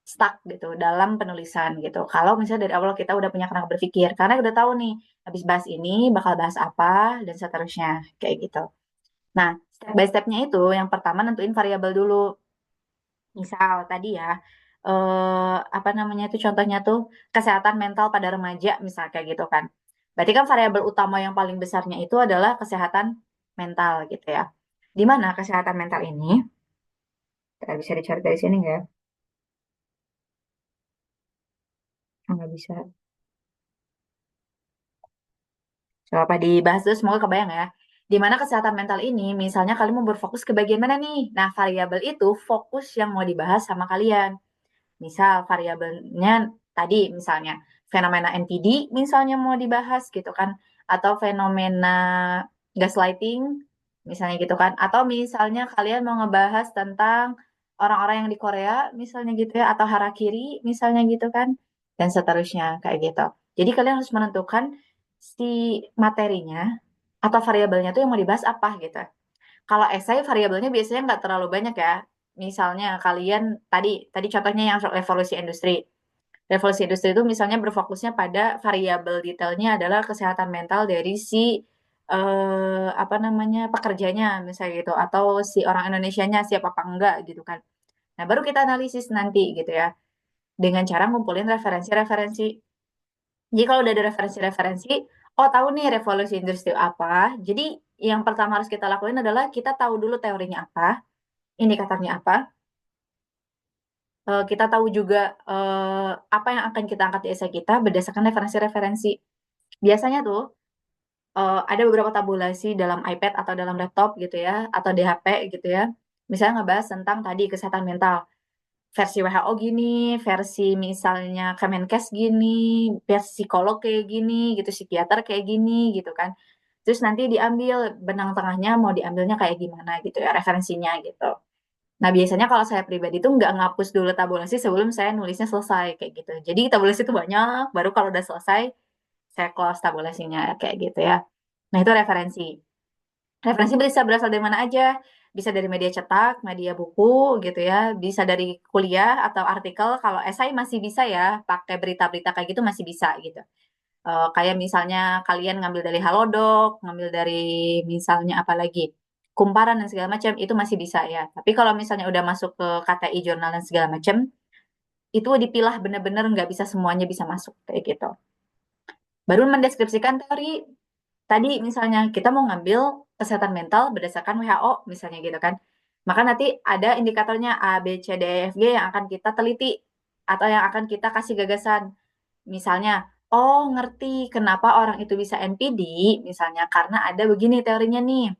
stuck gitu dalam penulisan gitu. Kalau misalnya dari awal kita udah punya kerangka berpikir, karena udah tahu nih habis bahas ini bakal bahas apa dan seterusnya kayak gitu. Nah, step by stepnya itu yang pertama nentuin variabel dulu. Misal tadi ya, apa namanya itu contohnya tuh kesehatan mental pada remaja misal kayak gitu kan. Berarti kan variabel utama yang paling besarnya itu adalah kesehatan mental gitu ya. Di mana kesehatan mental ini, bisa dicari dari sini nggak? Nggak bisa. Coba dibahas dulu, semoga kebayang ya. Di mana kesehatan mental ini, misalnya kalian mau berfokus ke bagian mana nih? Nah, variabel itu fokus yang mau dibahas sama kalian. Misal variabelnya tadi misalnya fenomena NPD misalnya mau dibahas gitu kan, atau fenomena gaslighting misalnya gitu kan, atau misalnya kalian mau ngebahas tentang orang-orang yang di Korea misalnya gitu ya, atau harakiri misalnya gitu kan, dan seterusnya kayak gitu. Jadi kalian harus menentukan si materinya atau variabelnya tuh yang mau dibahas apa gitu. Kalau esai variabelnya biasanya nggak terlalu banyak ya. Misalnya kalian tadi tadi contohnya yang revolusi industri. Revolusi industri itu misalnya berfokusnya pada variabel detailnya adalah kesehatan mental dari si apa namanya pekerjanya misalnya gitu, atau si orang Indonesianya siap apa enggak gitu kan. Nah, baru kita analisis nanti gitu ya dengan cara ngumpulin referensi-referensi. Jadi kalau udah ada referensi-referensi, oh tahu nih revolusi industri apa. Jadi yang pertama harus kita lakuin adalah kita tahu dulu teorinya apa, indikatornya apa. Kita tahu juga apa yang akan kita angkat di esai kita berdasarkan referensi-referensi. Biasanya tuh ada beberapa tabulasi dalam iPad atau dalam laptop gitu ya, atau di HP gitu ya. Misalnya ngebahas tentang tadi kesehatan mental. Versi WHO gini, versi misalnya Kemenkes gini, versi psikolog kayak gini, gitu, psikiater kayak gini, gitu kan. Terus nanti diambil benang tengahnya mau diambilnya kayak gimana gitu ya, referensinya gitu. Nah, biasanya kalau saya pribadi tuh nggak ngapus dulu tabulasi sebelum saya nulisnya selesai kayak gitu. Jadi tabulasi itu banyak, baru kalau udah selesai saya close tabulasinya kayak gitu ya. Nah, itu referensi. Referensi bisa berasal dari mana aja. Bisa dari media cetak, media buku gitu ya. Bisa dari kuliah atau artikel. Kalau esai masih bisa ya, pakai berita-berita kayak gitu masih bisa gitu. Kayak misalnya kalian ngambil dari Halodoc, ngambil dari misalnya apa lagi, Kumparan dan segala macam, itu masih bisa ya. Tapi kalau misalnya udah masuk ke KTI jurnal dan segala macam, itu dipilah bener-bener nggak bisa semuanya bisa masuk kayak gitu. Baru mendeskripsikan teori. Tadi misalnya kita mau ngambil kesehatan mental berdasarkan WHO misalnya gitu kan. Maka nanti ada indikatornya A, B, C, D, E, F, G yang akan kita teliti. atau yang akan kita kasih gagasan. Misalnya, oh ngerti kenapa orang itu bisa NPD, misalnya karena ada begini teorinya nih.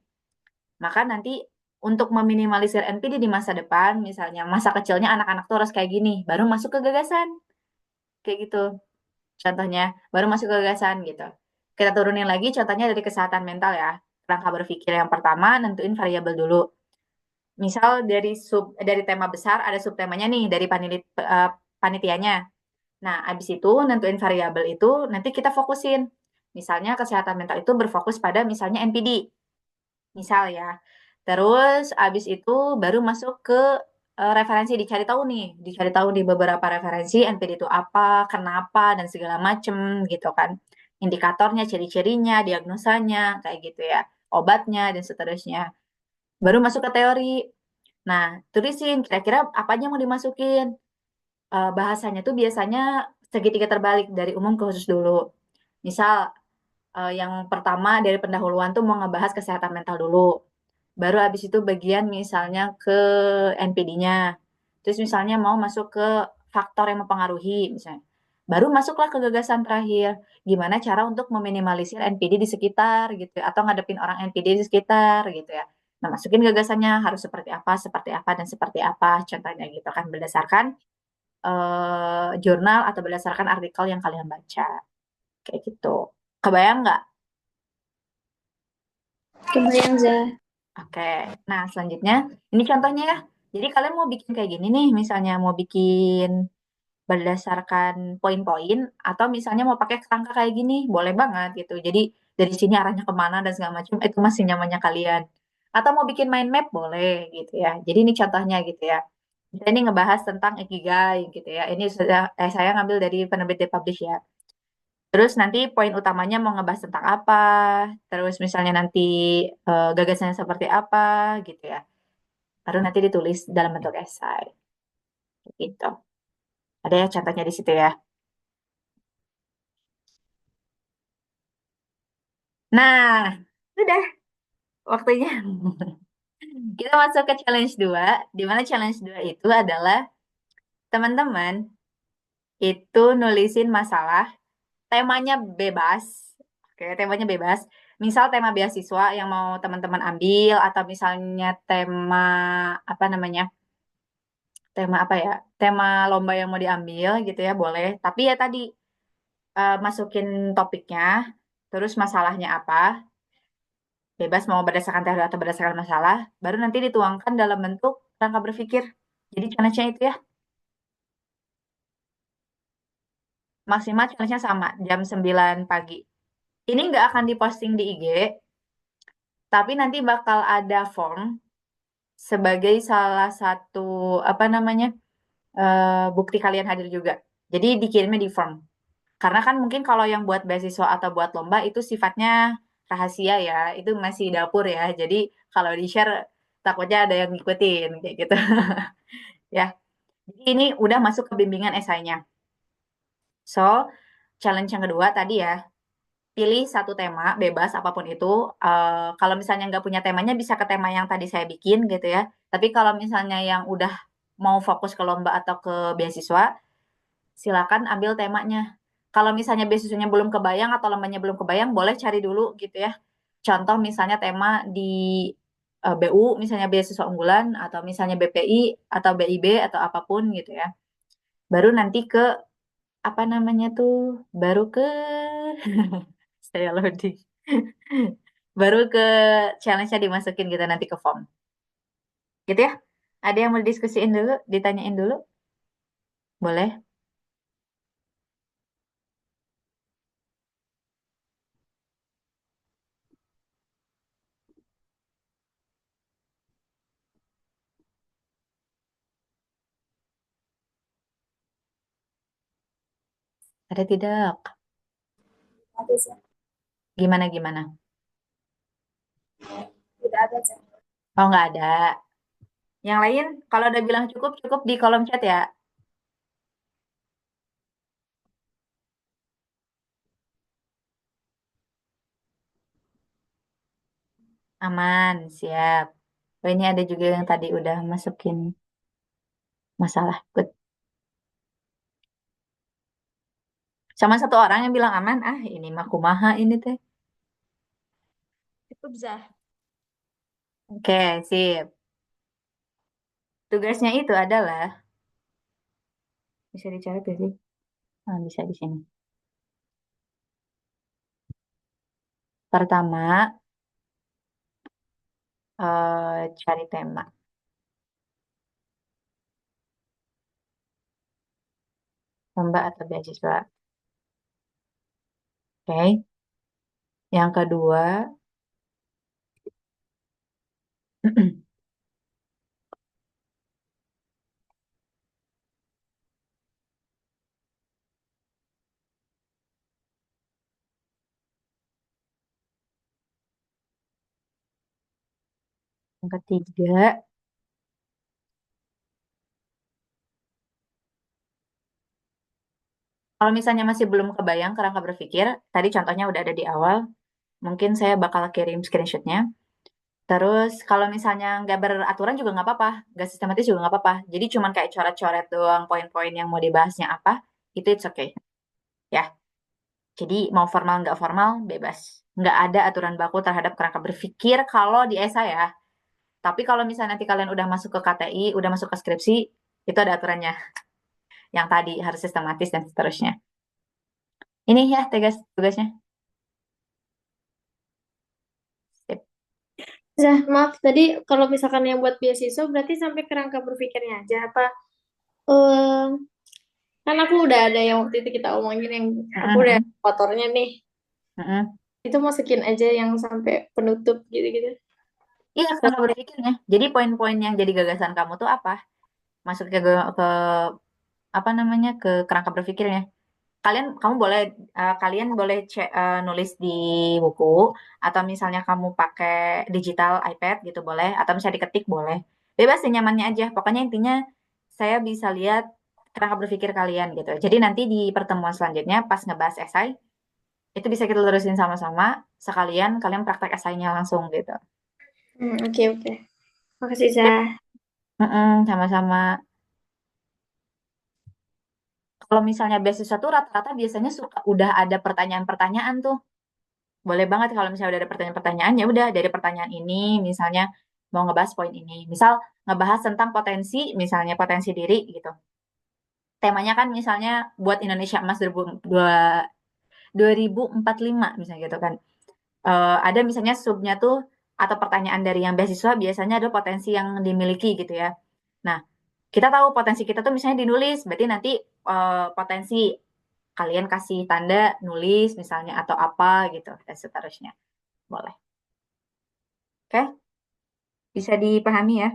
Maka nanti untuk meminimalisir NPD di masa depan, misalnya masa kecilnya anak-anak tuh harus kayak gini, baru masuk ke gagasan. Kayak gitu. Contohnya, baru masuk ke gagasan gitu. Kita turunin lagi contohnya dari kesehatan mental ya. Rangka berpikir yang pertama, nentuin variabel dulu. Misal dari tema besar ada subtemanya nih dari panitianya. Nah, abis itu nentuin variabel itu nanti kita fokusin. Misalnya kesehatan mental itu berfokus pada misalnya NPD. Misal ya. Terus abis itu baru masuk ke referensi dicari tahu nih, dicari tahu di beberapa referensi NPD itu apa, kenapa dan segala macem gitu kan. Indikatornya, ciri-cirinya, diagnosanya kayak gitu ya. Obatnya dan seterusnya. Baru masuk ke teori. Nah, tulisin kira-kira apa aja yang mau dimasukin. Bahasanya tuh biasanya segitiga terbalik dari umum ke khusus dulu. Misal yang pertama dari pendahuluan tuh mau ngebahas kesehatan mental dulu. Baru habis itu bagian misalnya ke NPD-nya. Terus misalnya mau masuk ke faktor yang mempengaruhi misalnya. Baru masuklah ke gagasan terakhir. Gimana cara untuk meminimalisir NPD di sekitar gitu ya, atau ngadepin orang NPD di sekitar gitu ya. Nah, masukin gagasannya harus seperti apa dan seperti apa contohnya gitu kan berdasarkan jurnal atau berdasarkan artikel yang kalian baca kayak gitu. Kebayang nggak? Kebayang, Za. Oke, nah selanjutnya ini contohnya ya. Jadi kalian mau bikin kayak gini nih, misalnya mau bikin berdasarkan poin-poin, atau misalnya mau pakai kerangka kayak gini, boleh banget gitu. Jadi dari sini arahnya kemana dan segala macam, itu masih nyamannya kalian. Atau mau bikin mind map, boleh gitu ya. Jadi ini contohnya gitu ya. Kita ini ngebahas tentang Ikigai gitu ya. Ini saya ngambil dari penerbit The Publish ya. Terus nanti poin utamanya mau ngebahas tentang apa, terus misalnya nanti gagasannya seperti apa gitu ya. Baru nanti ditulis dalam bentuk esai gitu. Ada ya contohnya di situ ya. Nah, sudah waktunya. Kita masuk ke challenge 2, di mana challenge 2 itu adalah teman-teman itu nulisin masalah, temanya bebas. Oke, temanya bebas. Misal tema beasiswa yang mau teman-teman ambil atau misalnya tema apa namanya? Tema apa ya? Tema lomba yang mau diambil gitu ya, boleh. Tapi ya tadi masukin topiknya, terus masalahnya apa, bebas mau berdasarkan teori atau berdasarkan masalah, baru nanti dituangkan dalam bentuk rangka berpikir. Jadi challenge-nya itu ya, maksimal challenge-nya sama, jam 9 pagi. Ini nggak akan diposting di IG, tapi nanti bakal ada form sebagai salah satu, apa namanya, bukti kalian hadir juga. Jadi dikirimnya di form. Karena kan mungkin kalau yang buat beasiswa atau buat lomba itu sifatnya rahasia ya, itu masih dapur ya. Jadi kalau di-share takutnya ada yang ngikutin kayak gitu. Ya. Jadi ini udah masuk ke bimbingan esainya. So, challenge yang kedua tadi ya, pilih satu tema bebas apapun itu. Kalau misalnya nggak punya temanya bisa ke tema yang tadi saya bikin gitu ya. Tapi kalau misalnya yang udah mau fokus ke lomba atau ke beasiswa, silakan ambil temanya. Kalau misalnya beasiswanya belum kebayang atau lombanya belum kebayang, boleh cari dulu gitu ya. Contoh misalnya tema di BU, misalnya beasiswa unggulan, atau misalnya BPI, atau BIB, atau apapun gitu ya. Baru nanti ke, apa namanya tuh, baru ke, saya loading. Baru ke challenge-nya dimasukin gitu nanti ke form. Gitu ya. Ada yang mau didiskusiin dulu, ditanyain dulu? Boleh? Ada tidak? Ada sih, Gimana-gimana? tidak ada sih. Oh, nggak ada. Yang lain, kalau udah bilang cukup, cukup di kolom chat ya. Aman, siap. Oh, ini ada juga yang tadi udah masukin masalah. Good. Sama satu orang yang bilang aman, ah ini mah kumaha ini teh. Cukup Zah. Oke, sip. Tugasnya itu adalah, bisa dicatat gak sih? Ah, bisa di sini. Pertama, cari tema. Lomba atau beasiswa. Oke. Yang kedua, yang ketiga, kalau misalnya masih belum kebayang kerangka berpikir, tadi contohnya udah ada di awal, mungkin saya bakal kirim screenshotnya. Terus kalau misalnya nggak beraturan juga nggak apa-apa, nggak sistematis juga nggak apa-apa. Jadi cuman kayak coret-coret doang poin-poin yang mau dibahasnya apa, itu it's okay. Ya, jadi mau formal nggak formal, bebas. Nggak ada aturan baku terhadap kerangka berpikir kalau di esai ya. Tapi kalau misalnya nanti kalian udah masuk ke KTI, udah masuk ke skripsi, itu ada aturannya. Yang tadi harus sistematis dan seterusnya. Ini ya tugasnya. Sip. Zah, maaf tadi kalau misalkan yang buat beasiswa berarti sampai kerangka berpikirnya aja apa? eh kan aku udah ada yang waktu itu kita omongin yang aku udah Mm-mm, kotornya nih. mm-mm. Itu masukin aja yang sampai penutup gitu-gitu. Iya, kerangka berpikirnya. Jadi poin-poin yang jadi gagasan kamu tuh apa? Masuk ke apa namanya ke kerangka berpikirnya. Kalian boleh nulis di buku atau misalnya kamu pakai digital iPad gitu boleh atau misalnya diketik boleh. Bebas senyamannya aja. Pokoknya intinya saya bisa lihat kerangka berpikir kalian gitu. Jadi nanti di pertemuan selanjutnya pas ngebahas esai itu bisa kita terusin sama-sama sekalian kalian praktek esainya langsung gitu. Oke, oke. Makasih, Yap, Zah. sama-sama. Kalau misalnya beasiswa tuh rata-rata biasanya suka udah ada pertanyaan-pertanyaan tuh. Boleh banget kalau misalnya udah ada pertanyaan-pertanyaan, ya udah dari pertanyaan ini misalnya mau ngebahas poin ini. Misal ngebahas tentang potensi, misalnya potensi diri gitu. Temanya kan misalnya buat Indonesia Emas 2045 misalnya gitu kan. Ada misalnya subnya tuh atau pertanyaan dari yang beasiswa biasanya ada potensi yang dimiliki gitu ya. Nah, kita tahu potensi kita tuh misalnya dinulis, berarti nanti potensi kalian kasih tanda nulis misalnya atau apa gitu dan seterusnya. Boleh. Oke, bisa dipahami ya.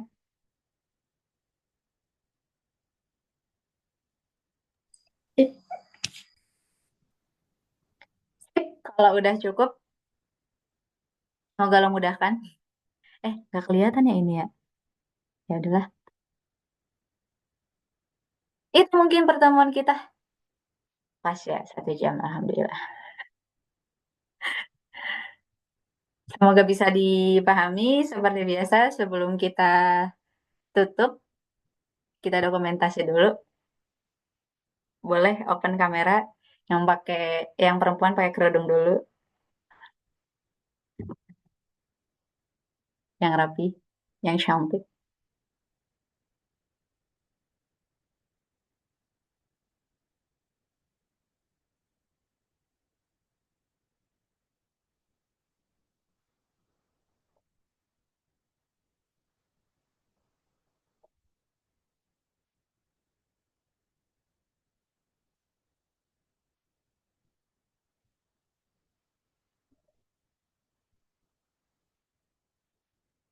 Ih, Sip, kalau udah cukup, semoga lo mudahkan. Nggak kelihatan ya ini ya. Ya udahlah. Itu mungkin pertemuan kita. Pas ya, 1 jam. Alhamdulillah. Semoga bisa dipahami seperti biasa sebelum kita tutup. Kita dokumentasi dulu. Boleh open kamera. Yang perempuan pakai kerudung dulu. Yang rapi. Yang cantik.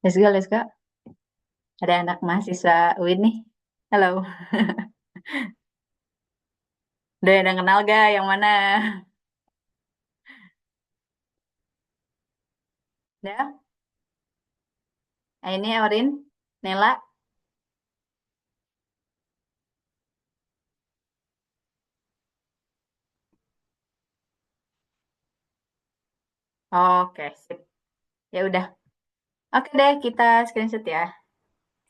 Let's go, let's go. Ada anak mahasiswa UIN nih. Halo. Udah ada yang kenal gak? Yang mana? Udah? Nah, ini Orin. Nela. Oke, sip. Ya udah. Oke deh, kita screenshot ya.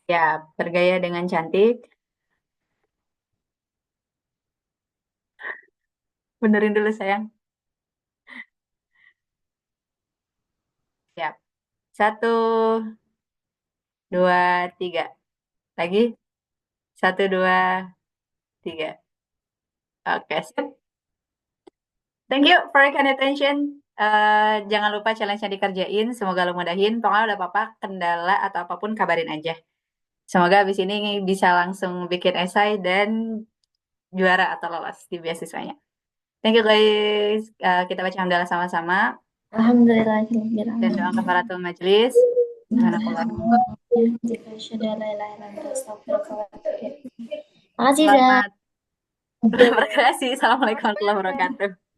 Ya, bergaya dengan cantik. Benerin dulu sayang. Siap. 1, 2, 3. Lagi. 1, 2, 3. Oke, sip. Thank you for your kind attention. Jangan lupa challenge-nya dikerjain. Semoga lo mudahin. Pokoknya udah apa-apa, kendala atau apapun kabarin aja. Semoga abis ini bisa langsung bikin esai dan juara atau lolos di beasiswanya. Thank you guys. Kita baca hamdalah sama-sama. Alhamdulillahirabbil Dan doa kafaratul majelis. Subhanallah. Makasih, Zah. Selamat berkreasi. Assalamualaikum warahmatullahi wabarakatuh.